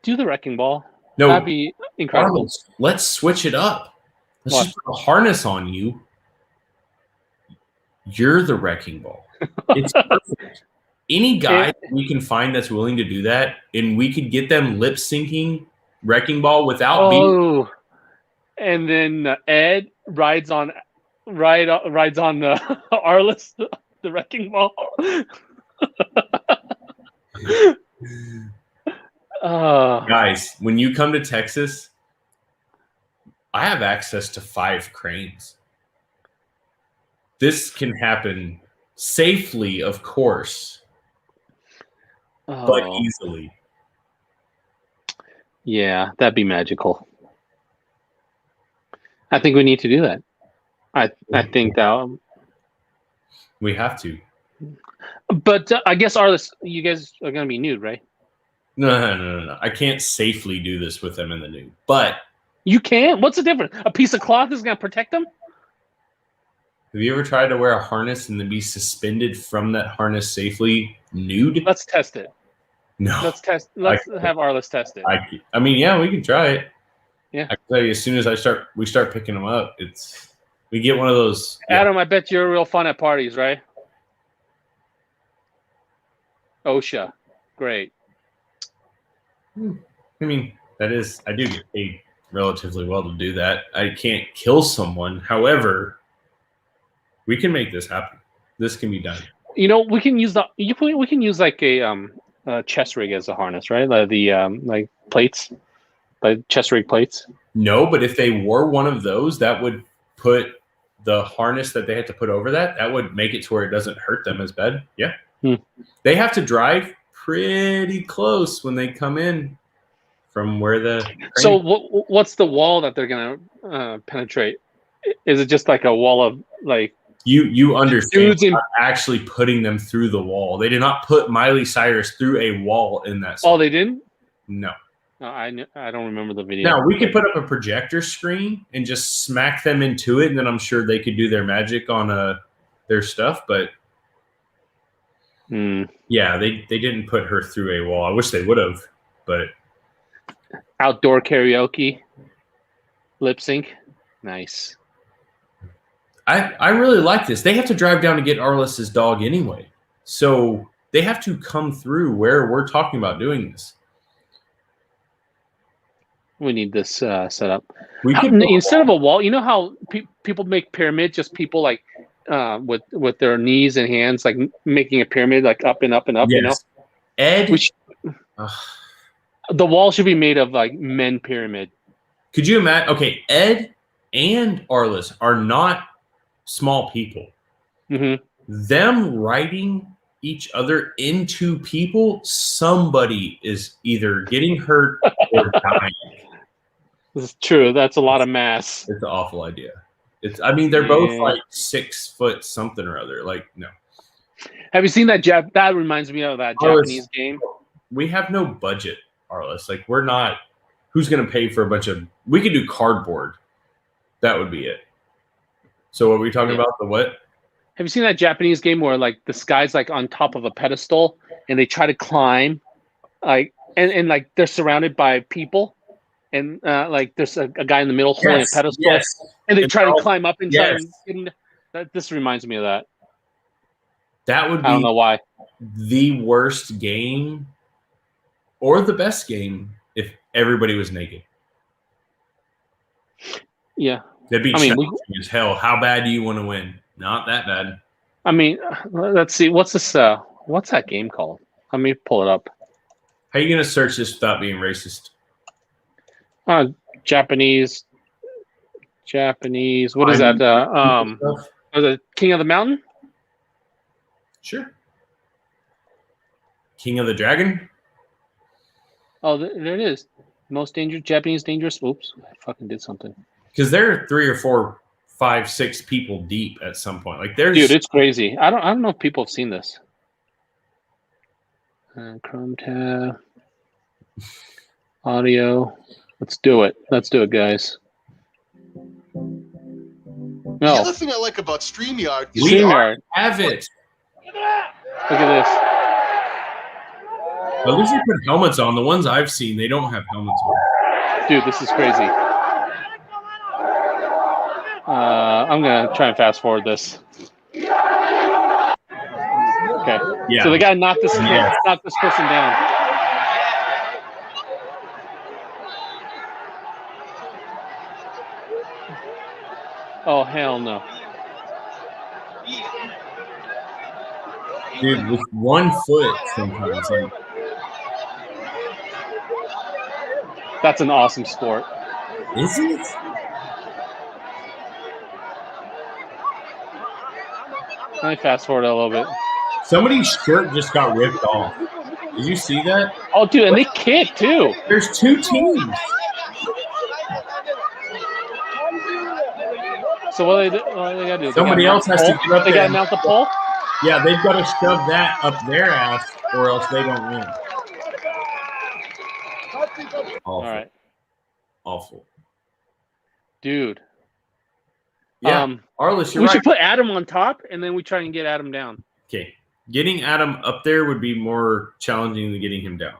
do the Wrecking Ball. No, that'd be incredible. Arliss, let's switch it up. Let's just put a harness on you. You're the Wrecking Ball. It's perfect. Any guy we can find that's willing to do that, and we could get them lip syncing Wrecking Ball without being. And then Ed rides on the Arliss, the Wrecking Ball. Guys, when you come to Texas, I have access to 5 cranes. This can happen safely, of course, but easily. Yeah, that'd be magical. I think we need to do that. I think that. We have to. But I guess you guys are gonna be nude, right? No. I can't safely do this with them in the nude. But you can't. What's the difference? A piece of cloth is gonna protect them. Have you ever tried to wear a harness and then be suspended from that harness safely nude? Let's test it. No. Let's test. Let's have Arliss test it. I mean, yeah, we can try it. Yeah. I can tell you, as soon as we start picking them up, we get one of those. Adam, I bet you're real fun at parties, right? OSHA, great. I mean, I do get paid relatively well to do that. I can't kill someone. However, we can make this happen. This can be done. You know, we can use like a chest rig as a harness, right? Like the like plates, like chest rig plates. No, but if they wore one of those, that would put the harness that they had to put over that would make it to where it doesn't hurt them as bad. Yeah. They have to drive pretty close when they come in from where the. So what's the wall that they're gonna penetrate? Is it just like a wall of like? You understand? Not actually putting them through the wall. They did not put Miley Cyrus through a wall in that song. Oh, they didn't? No. I don't remember the video. Now we could put up a projector screen and just smack them into it, and then I'm sure they could do their magic on their stuff. But yeah, they didn't put her through a wall. I wish they would have, but outdoor karaoke, lip sync, nice. I really like this. They have to drive down to get Arliss's dog anyway, so they have to come through where we're talking about doing this. We need this set up. Instead of a wall, you know how people make pyramids, just people like with their knees and hands, like making a pyramid, like up and up and up. Yes. You know, Ed. The wall should be made of like men pyramid. Could you imagine? Okay, Ed and Arliss are not small people. Them riding each other into people, somebody is either getting hurt or dying. This is true. That's a lot of mass. It's an awful idea. They're both like 6 foot something or other. Like, no. Have you seen that? That reminds me of that Japanese game. We have no budget, Arliss. Like, we're not. Who's going to pay for a bunch of? We could do cardboard. That would be it. So, what are we talking about? The what? Have you seen that Japanese game where like this guy's like on top of a pedestal and they try to climb, like and like they're surrounded by people, and like there's a guy in the middle holding a pedestal, and they try to climb up and try and this reminds me of that. That would be, I don't know why, the worst game or the best game if everybody was naked. Yeah. That'd be challenging as hell. How bad do you want to win? Not that bad. I mean, let's see. What's this? What's that game called? Let me pull it up. How are you going to search this without being racist? Japanese. What is that? Was it King of the Mountain? Sure. King of the Dragon? Oh, there it is. Most dangerous Japanese dangerous. Oops, I fucking did something. Because there are 3 or 4, 5, 6 people deep at some point. Like, there's dude, it's crazy. I don't know if people have seen this. Chrome tab, audio. Let's do it, guys. No. The other thing I like about StreamYard is we have it. Look at this. At least you put helmets on. The ones I've seen, they don't have helmets on. Dude, this is crazy. I'm gonna try and fast forward this. Okay. Yeah. So the guy knocked this person down. Oh hell no. Dude, with 1 foot sometimes. Like, That's an awesome sport. Is it? Let me fast forward a little bit. Somebody's shirt just got ripped off. Did you see that? Oh, dude, and they kick too. There's 2 teams. So what do they gotta do? Somebody else has to get up They there. gotta mount the pole. Yeah, they've got to shove that up their ass, or else they don't win. Awful. All right, Awful. dude. Yeah, Arliss, you're we right. should put Adam on top, and then we try and get Adam down. Okay, getting Adam up there would be more challenging than getting him down.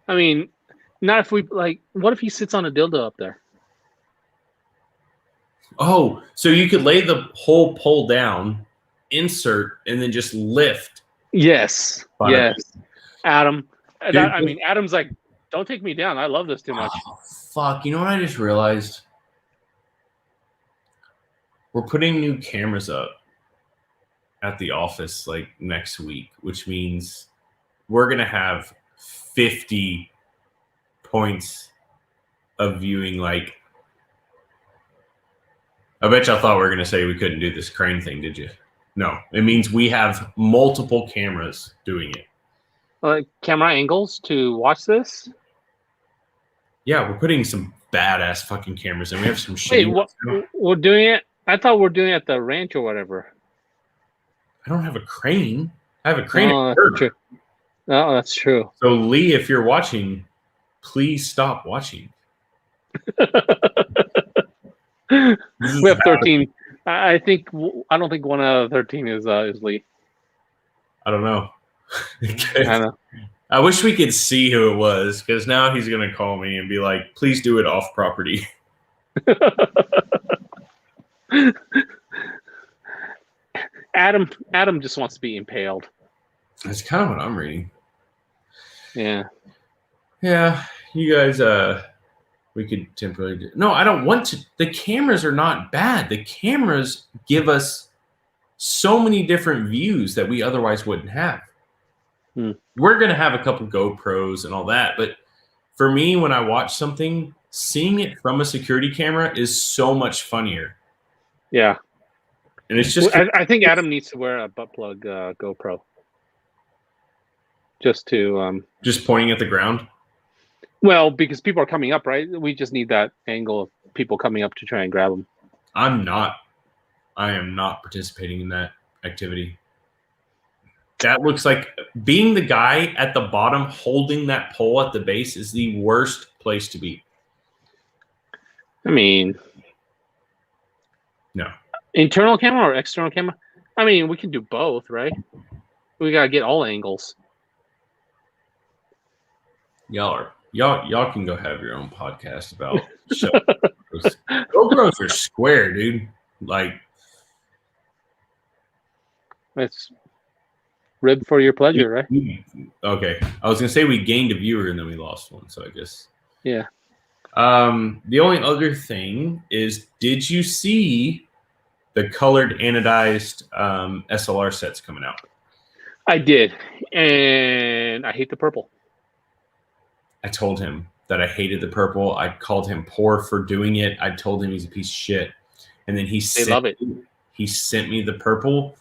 I mean, not if we like. What if he sits on a dildo up there? Oh, so you could lay the whole pole down, insert, and then just lift. Yes. Fine. Yes. Adam. Dude, I mean, Adam's like, don't take me down. I love this too much. Oh, fuck. You know what I just realized? We're putting new cameras up at the office like next week, which means we're going to have 50 points of viewing. Like, I bet y'all thought we were going to say we couldn't do this crane thing, did you? No, it means we have multiple cameras doing it. Camera angles to watch this? Yeah, we're putting some badass fucking cameras in. We have some Wait, shitty what? We're doing it? I thought we're doing it at the ranch or whatever. I don't have a crane. I have a crane. Oh, at that's work. true. Oh, that's true. So, Lee, if you're watching, please stop watching. We have 13. I don't think 1 out of 13 is Lee. I don't know. I know. I wish we could see who it was, because now he's going to call me and be like, please do it off property. Adam just wants to be impaled. That's kind of what I'm reading. Yeah. Yeah, you guys, we could temporarily do. No, I don't want to. The cameras are not bad. The cameras give us so many different views that we otherwise wouldn't have. We're going to have a couple GoPros and all that. But for me, when I watch something, seeing it from a security camera is so much funnier. Yeah. And it's just. I think Adam needs to wear a butt plug GoPro. Just to. Just pointing at the ground? Well, because people are coming up, right? We just need that angle of people coming up to try and grab them. I am not participating in that activity. That looks like being the guy at the bottom holding that pole at the base is the worst place to be. I mean, no. Internal camera or external camera? I mean, we can do both, right? We gotta get all angles. Y'all can go have your own podcast about GoPros are square, dude. Like, it's rib for your pleasure, right? Okay. I was gonna say we gained a viewer and then we lost one, so I guess. Yeah. The only other thing is, did you see the colored anodized SLR sets coming out? I did, and I hate the purple. I told him that I hated the purple. I called him poor for doing it. I told him he's a piece of shit, and then he love it. He sent me the purple.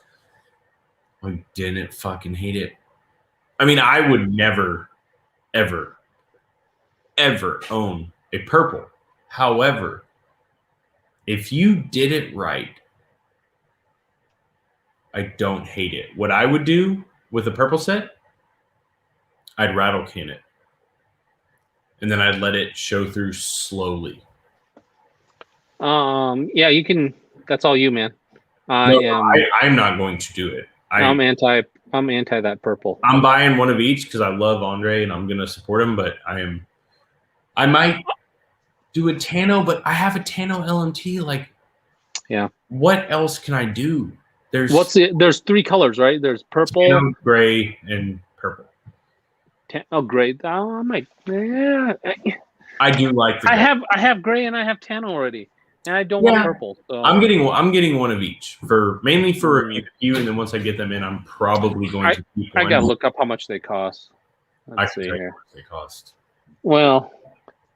I didn't fucking hate it. I mean, I would never, ever, ever own a purple. However, if you did it right, I don't hate it. What I would do with a purple set, I'd rattle can it. And then I'd let it show through slowly. Yeah, you can. That's all you, man. I'm not going to do it. I'm anti that purple. I'm buying one of each because I love Andre and I'm going to support him. But I might do a Tano, but I have a Tano LMT. Like, yeah. What else can I do? There's 3 colors, right? There's purple, Tano, gray, and purple. Gray. I might. Yeah. I do like. I have gray and I have tan already. and I don't want purple. So. I'm getting one of each mainly for review, and then once I get them in, I'm probably going to keep one. I gotta look up how much they cost. Let's see here. How much they cost. Well,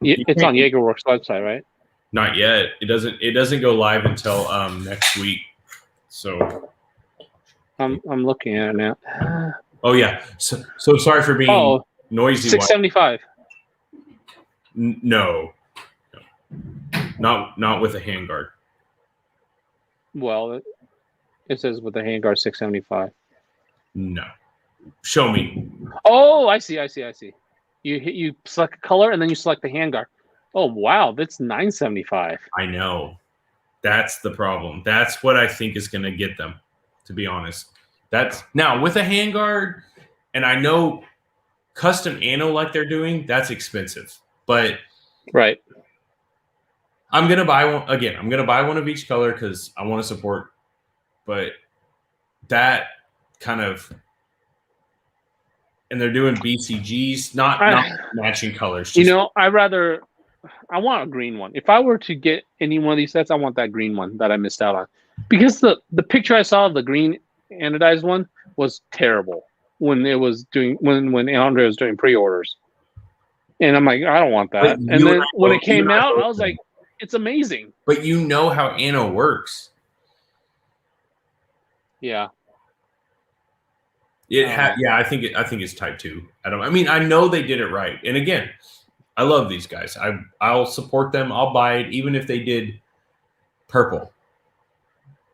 it's on Jaegerworks website, right? Not yet. It doesn't go live until next week. So I'm looking at it now. Oh yeah. So sorry for being noisy. $675. No. Not with a handguard. Well, it says with a handguard $675. No. Show me. Oh, I see. You select a color and then you select the handguard. Oh wow, that's $975. I know. That's the problem. That's what I think is going to get them, to be honest. That's now with a handguard, and I know custom ammo like they're doing, that's expensive. But right. I'm going to buy one again. I'm going to buy one of each color cuz I want to support, but that kind of, and they're doing BCGs, not matching colors. Just, I want a green one. If I were to get any one of these sets, I want that green one that I missed out on. Because the picture I saw of the green anodized one was terrible when it was doing when Andre was doing pre-orders. And I'm like, I don't want that. And then when it came out, I was like, it's amazing. But you know how Anno works. Yeah. I think it's type 2. I know they did it right. And again, I love these guys. I'll support them. I'll buy it even if they did purple,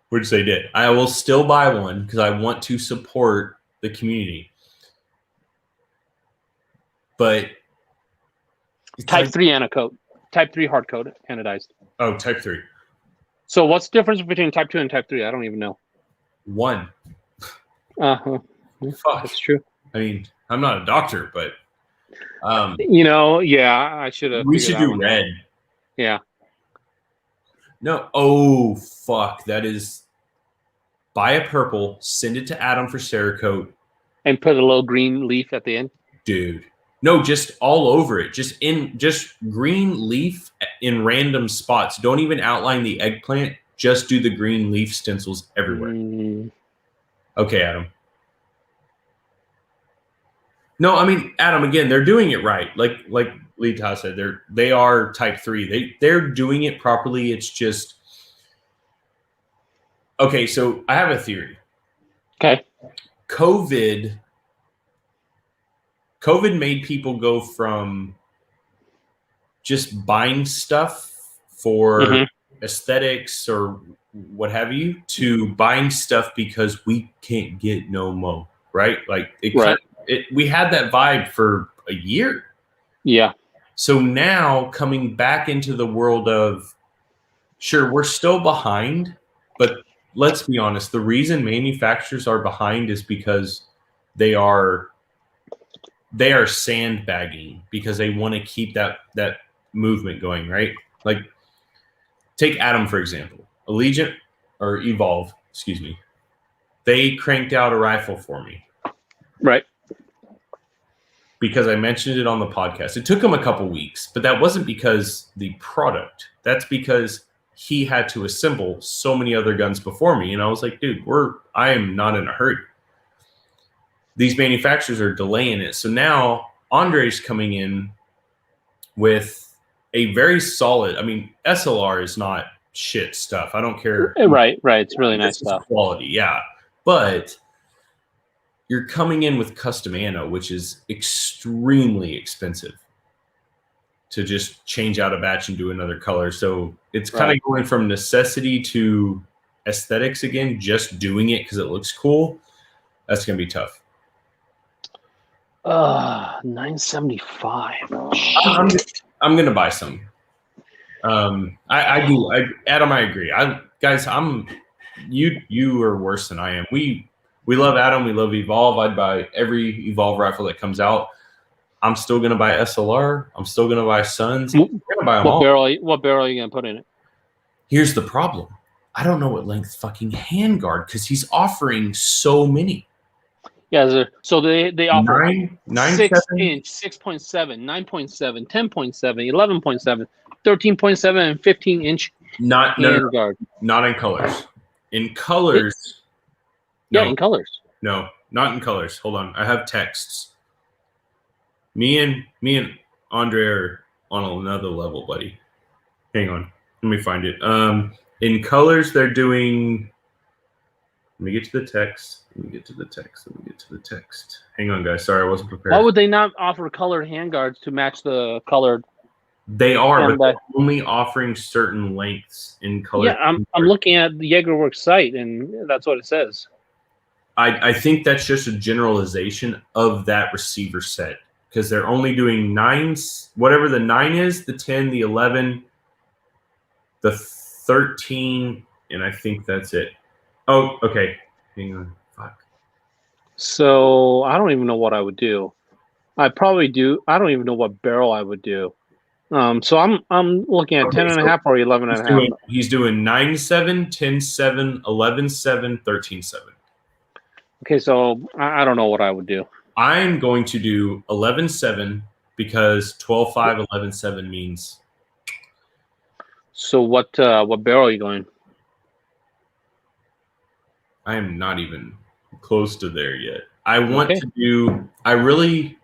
which they did. I will still buy one because I want to support the community. But type 3 anticoat, type 3 hard coat anodized. Oh, type 3. So what's the difference between type 2 and type 3? I don't even know. 1. Fuck. That's true. I mean, I'm not a doctor, but I should have. We should do red. Yeah. No. Oh, fuck. That is. Buy a purple, send it to Adam for Cerakote. And put a little green leaf at the end? Dude. No, just all over it. Just green leaf in random spots. Don't even outline the eggplant. Just do the green leaf stencils everywhere. Okay, Adam. No, I mean, Adam, again, they're doing it right. Like Lita said, they are type 3. They're doing it properly. It's just okay, so I have a theory. Okay. COVID made people go from just buying stuff for aesthetics or what have you to buying stuff because we can't get no more, right? Like we had that vibe for a year. Yeah. So now coming back into the world of, sure, we're still behind, but let's be honest, the reason manufacturers are behind is because they are sandbagging because they want to keep that movement going, right? Like take Adam, for example. Evolve, excuse me. They cranked out a rifle for me. Right. Because I mentioned it on the podcast. It took him a couple weeks, but that wasn't because the product. That's because he had to assemble so many other guns before me. And I was like, dude, I am not in a hurry. These manufacturers are delaying it. So now Andre's coming in with a very solid, SLR is not shit stuff. I don't care. Right. It's really nice stuff. Quality, yeah. But you're coming in with custom ammo, which is extremely expensive to just change out a batch and do another color. So it's kind of going from necessity to aesthetics again, just doing it because it looks cool. That's going to be tough. $975. I'm going to buy some. I do. Adam, I agree. Guys, you are worse than I am. We love Adam. We love Evolve. I'd buy every Evolve rifle that comes out. I'm still going to buy SLR. I'm still going to buy Suns. I'm going to buy them all. What barrel are you going to put in it? Here's the problem. I don't know what length fucking handguard because he's offering so many. Yeah, so they offer 9, 6 inch, 6.7, 9.7, 10.7, 11.7, 13.7, and 15 inch Not no, no, no, handguard. not in colors. In colors, Yeah, no, in colors. no, not in colors. Hold on, I have texts. Me and Andre are on another level, buddy. Hang on, let me find it. In colors, they're doing. Let me get to the text. Hang on, guys. Sorry, I wasn't prepared. Why would they not offer colored handguards to match the colored? They are, And, but they're only offering certain lengths in color. Yeah, I'm looking at the Jagerworks site, and that's what it says. I think that's just a generalization of that receiver set because they're only doing 9s, whatever the 9 is, the 10, the 11, the 13, and I think that's it. Oh, okay. Hang on. Fuck. So I don't even know what I would do. I probably do. I don't even know what barrel I would do. So I'm looking at Okay, 10 and a half or 11 and a half. He's doing 9-7, 10-7, 11-7, 13-7. Okay, so I don't know what I would do. I'm going to do 11-7 because 12-5, 11-7 means. So what barrel are you going? I am not even close to there yet. I want to do. I really,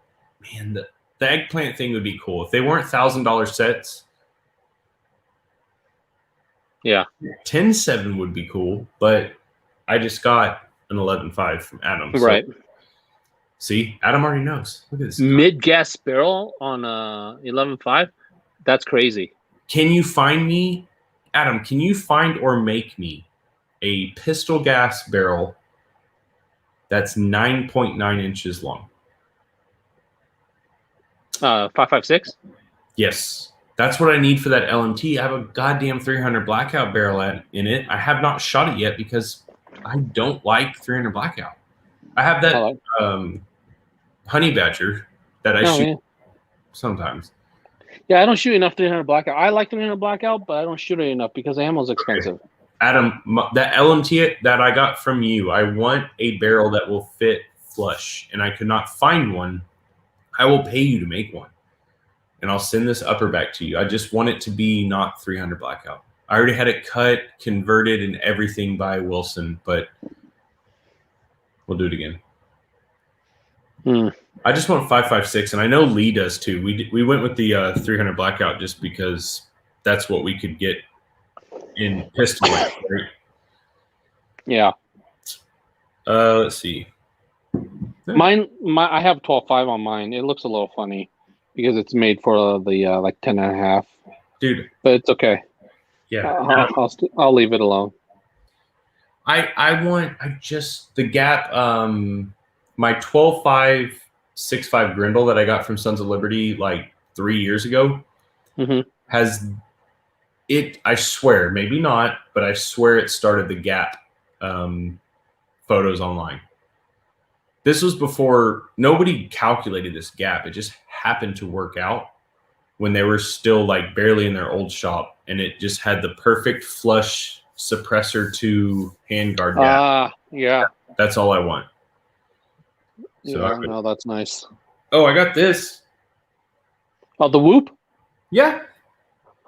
man, the eggplant thing would be cool if they weren't $1,000 sets. Yeah, 10-7 would be cool, but I just got an 11-5 from Adam. So, right. See, Adam already knows. Look at this. Mid-gas barrel on 11.5. That's crazy. Can you find me, Adam? Can you find or make me a pistol gas barrel that's 9.9 inches long? 5.56. Yes, that's what I need for that LMT. I have a goddamn 300 blackout barrel in it. I have not shot it yet because I don't like 300 blackout. I have that honey badger that I shoot sometimes. Yeah, I don't shoot enough 300 blackout. I like 300 blackout, but I don't shoot it enough because the ammo's expensive. Okay. Adam, that LMT that I got from you, I want a barrel that will fit flush, and I could not find one. I will pay you to make one, and I'll send this upper back to you. I just want it to be not 300 blackout. I already had it cut, converted, and everything by Wilson, but we'll do it again. I just want 5.56, and I know Lee does too. We went with the 300 blackout just because that's what we could get in pistol length, right? Yeah. Let's see. I have 12.5 on mine. It looks a little funny because it's made for the like 10 and a half. Dude, but it's okay. Yeah, I'll leave it alone. I just the gap. My 12.5 6.5 Grindle that I got from Sons of Liberty like 3 years ago has it. I swear, maybe not, but I swear it started the gap photos online. This was before nobody calculated this gap. It just happened to work out when they were still like barely in their old shop, and it just had the perfect flush suppressor to handguard gap. Yeah. That's all I want. So yeah, no, that's nice. Oh, I got this. Oh, the Whoop? Yeah.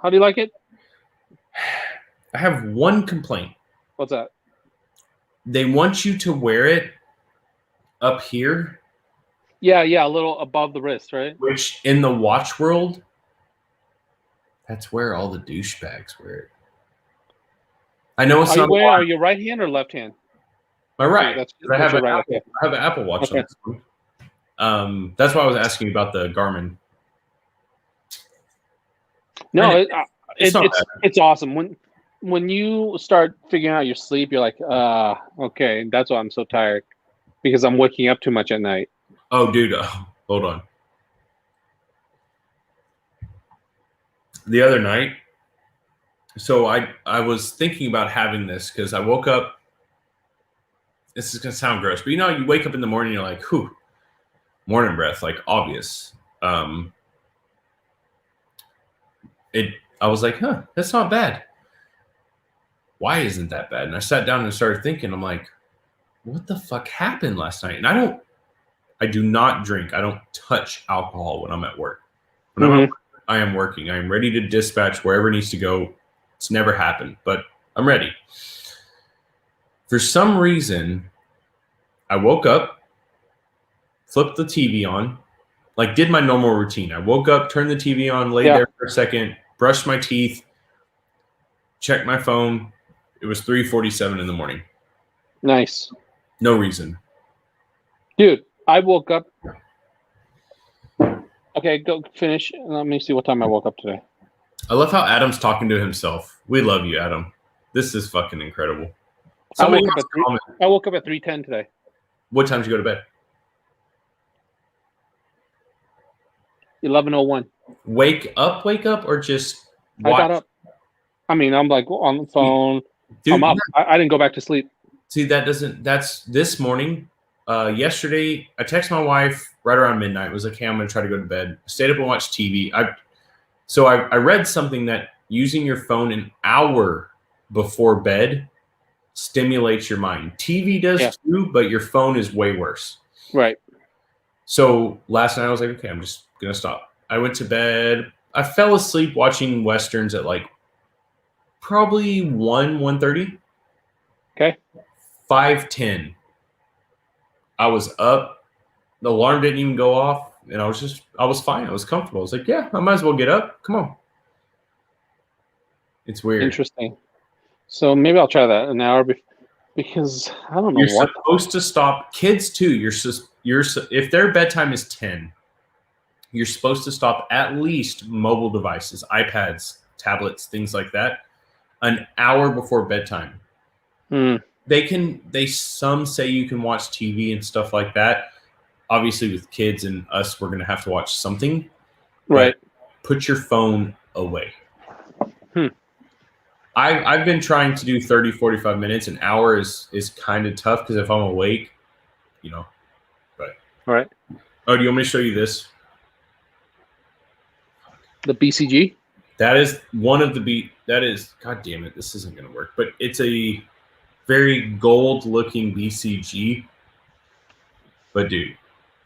How do you like it? I have one complaint. What's that? They want you to wear it up here. Yeah, a little above the wrist, right? Which in the watch world, that's where all the douchebags wear it. I know it's not. Are you right hand or left hand? My right. I have an Apple Watch. Okay. That's why I was asking about the Garmin. No, it's awesome. When you start figuring out your sleep, you're like, okay, that's why I'm so tired, because I'm waking up too much at night. Oh, dude, hold on. The other night, so I was thinking about having this because I woke up. This is gonna sound gross, but you wake up in the morning, you're like, whew, morning breath, like obvious. I was like, that's not bad. Why isn't that bad? And I sat down and started thinking, I'm like, what the fuck happened last night? And I do not drink. I don't touch alcohol when I'm at work. When I'm at work, I am working. I am ready to dispatch wherever it needs to go. It's never happened, but I'm ready. For some reason, I woke up, flipped the TV on, like did my normal routine. I woke up, turned the TV on, laid there for a second, brushed my teeth, checked my phone. It was 3:47 in the morning. Nice. No reason. Dude, I woke up. Okay, go finish. Let me see what time I woke up today. I love how Adam's talking to himself. We love you, Adam. This is fucking incredible. I woke up at 3:10 today. What time did you go to bed? 11:01. Wake up, or just watch? I got up. I mean, I'm like on the phone. Dude, I'm up. I didn't go back to sleep. See, that's this morning. Yesterday, I texted my wife right around midnight. It was like, hey, I'm going to try to go to bed. Stayed up and watched TV. I read something that using your phone an hour before bed stimulates your mind. TV does too, but your phone is way worse. Right. So last night I was like, okay, I'm just going to stop. I went to bed. I fell asleep watching Westerns at like probably 1:30. Okay. 5:10. I was up. The alarm didn't even go off. And I was fine. I was comfortable. I was like, yeah, I might as well get up. Come on. It's weird. Interesting. So maybe I'll try that an hour because I don't know You're supposed to stop. Kids too. If their bedtime is 10, you're supposed to stop at least mobile devices, iPads, tablets, things like that, an hour before bedtime. Some say you can watch TV and stuff like that. Obviously, with kids and us, we're going to have to watch something. Right. Put your phone away. I've been trying to do 30, 45 minutes. An hour is kind of tough because if I'm awake, but. All right. Oh, do you want me to show you this? The BCG? That is one of God damn it, this isn't going to work. But it's a very gold-looking BCG. But, dude,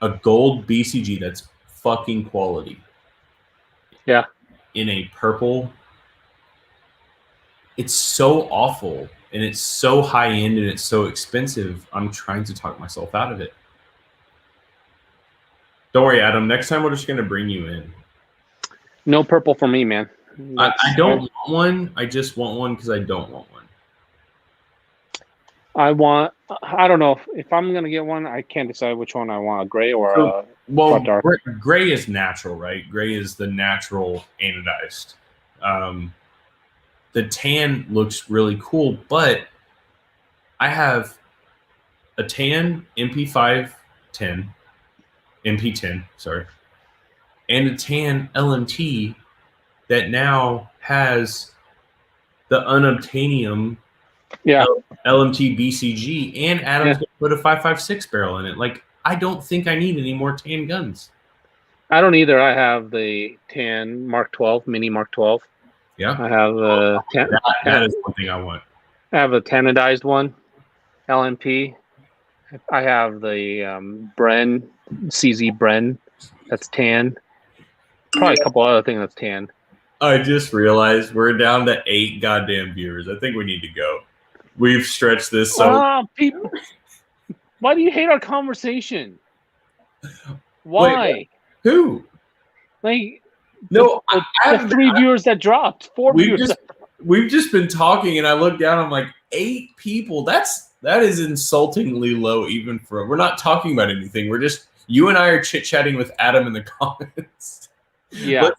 a gold BCG that's fucking quality. Yeah. In a purple. It's so awful, and it's so high-end, and it's so expensive. I'm trying to talk myself out of it. Don't worry, Adam. Next time we're just going to bring you in. No purple for me, man. I don't want one. I just want one because I don't want one. I don't know. If I'm going to get one, I can't decide which one I want, a gray or a dark. Gray is natural, right? Gray is the natural anodized. The tan looks really cool, but I have a tan MP10, sorry, and a tan LMT that now has the unobtainium LMT BCG, and Adam's going to put a 5.56 barrel in it. Like, I don't think I need any more tan guns. I don't either. I have the tan Mark 12, mini Mark 12. Yeah. I have the that is one thing I want. I have a tanadized one, LMP. I have the Bren, CZ Bren, that's tan. Probably a couple other things that's tan. I just realized we're down to 8 goddamn viewers. I think we need to go. We've stretched this so. People, why do you hate our conversation? Why? Wait, who? Like, no, the 3 viewers that dropped, 4 viewers. We've just been talking, and I look down. I'm like, 8 people. That is insultingly low, even for. We're not talking about anything. We're just you and I are chit chatting with Adam in the comments. Yeah. Look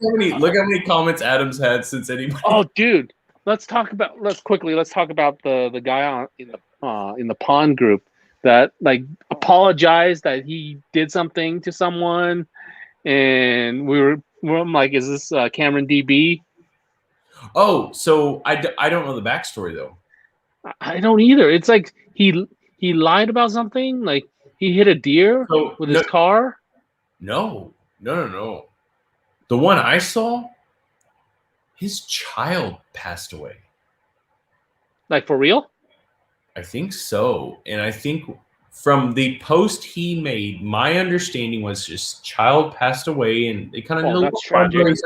how many comments Adam's had since anybody. Oh, dude. Let's talk about the guy in the pawn group that like apologized that he did something to someone, and I'm like, is this Cameron DB? Oh, so I don't know the backstory though. I don't either. It's like he lied about something, like he hit a deer with his car. No. The one I saw, his child passed away. Like, for real? I think so. And I think from the post he made, my understanding was just child passed away, and they kind of that's tragic.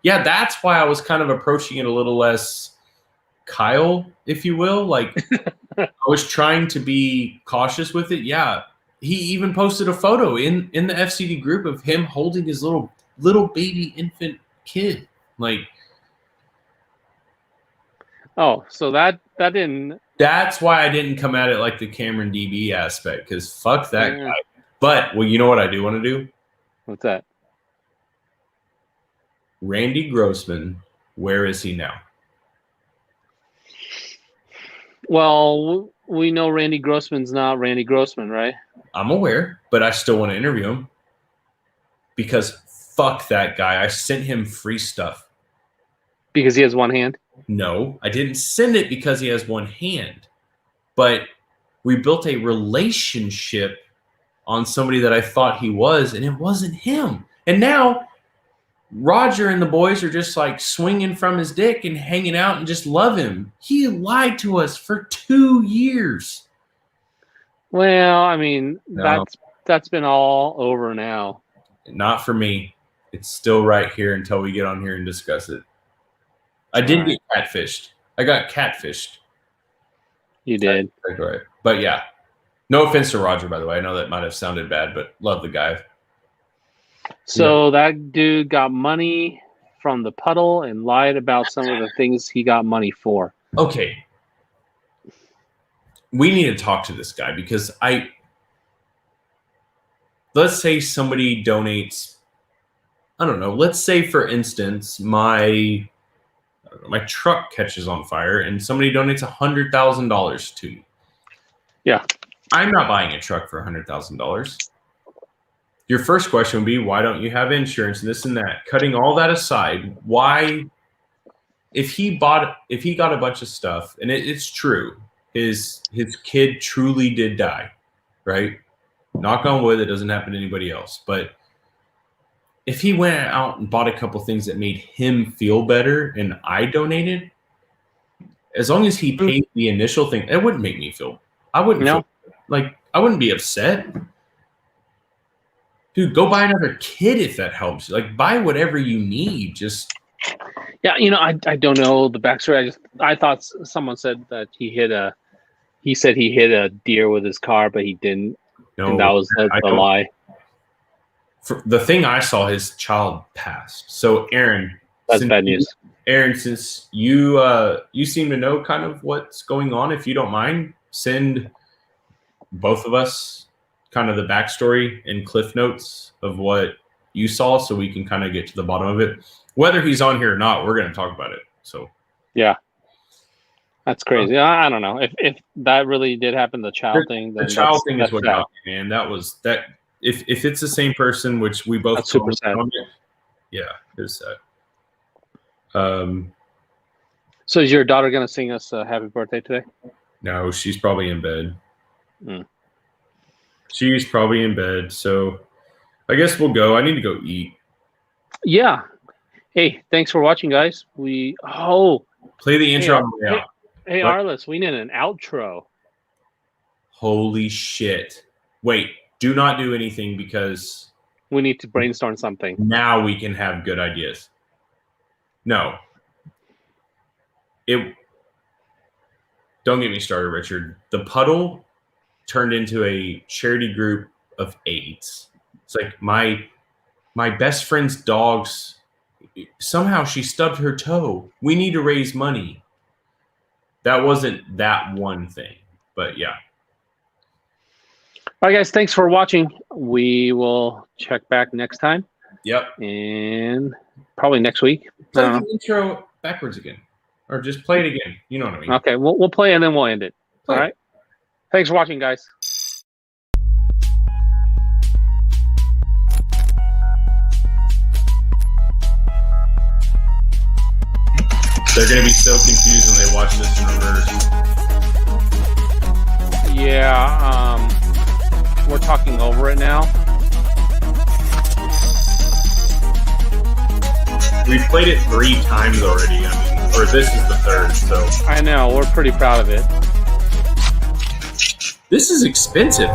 Yeah, that's why I was kind of approaching it a little less Kyle, if you will. Like, I was trying to be cautious with it. Yeah. He even posted a photo in the FCD group of him holding his little baby infant kid. Like, oh, so that didn't. that's why I didn't come at it like the Cameron DB aspect, because fuck that Yeah. guy. But, well, you know what I do want to do? What's that? Randy Grossman, where is he now? Well, we know Randy Grossman's not Randy Grossman, right? I'm aware, but I still want to interview him because fuck that guy. I sent him free stuff. Because he has one hand? No, I didn't send it because he has one hand. But we built a relationship on somebody that I thought he was, and it wasn't him. And now Roger and the boys are just like swinging from his dick and hanging out and just love him. He lied to us for 2 years. Well, I mean, No. that's been all over now. Not for me. It's still right here until we get on here and discuss it. I did get catfished. I got catfished. You did. That's right. But yeah. No offense to Roger, by the way. I know that might have sounded bad, but love the guy. So that dude got money from the puddle and lied about some of the things he got money for. Okay. We need to talk to this guy because let's say somebody donates, I don't know, let's say for instance, my truck catches on fire and somebody donates $100,000 to me. Yeah. I'm not buying a truck for $100,000. Your first question would be, why don't you have insurance and this and that? Cutting all that aside, why, if he got a bunch of stuff, and it's true, his kid truly did die, right? Knock on wood, it doesn't happen to anybody else. But if he went out and bought a couple things that made him feel better and I donated, as long as he paid the initial thing, it wouldn't make me feel, I wouldn't feel, like, I wouldn't be upset. Dude, go buy another kid if that helps. Like, buy whatever you need. Just yeah, you know, I don't know the backstory. I thought someone said that he hit a deer with his car, but he didn't. no. And that was the lie. For the thing I saw, his child passed. So, Aaron, That's bad news. Aaron, since you seem to know kind of what's going on, if you don't mind, send both of us kind of the backstory and cliff notes of what you saw so we can kind of get to the bottom of it. Whether he's on here or not, we're going to talk about it. So yeah, that's crazy. I don't know if that really did happen, the child thing. The child thing is what got me, man. That was that. If it's the same person, which we both that's super sad. Yeah, it's sad. So is your daughter going to sing us a happy birthday today? No, she's probably in bed. Mm. She's probably in bed, so I guess we'll go. I need to go eat. Yeah. Hey, thanks for watching, guys. Play the intro on the way out. Hey, Arliss, we need an outro. Holy shit. Wait, do not do anything because we need to brainstorm something. Now we can have good ideas. No. Don't get me started, Richard. The puddle turned into a charity group of AIDS. It's like my best friend's dog's, somehow she stubbed her toe. We need to raise money. That wasn't that one thing, but yeah. All right, guys, thanks for watching. We will check back next time. Yep. And probably next week. Play the intro backwards again. Or just play it again. You know what I mean. Okay, we'll play and then we'll end it. All right. Thanks for watching, guys. They're going to be so confused when they watch this in reverse. Yeah, we're talking over it now. We've played it 3 times already. I mean, or this is the 3rd, so. I know, we're pretty proud of it. This is expensive.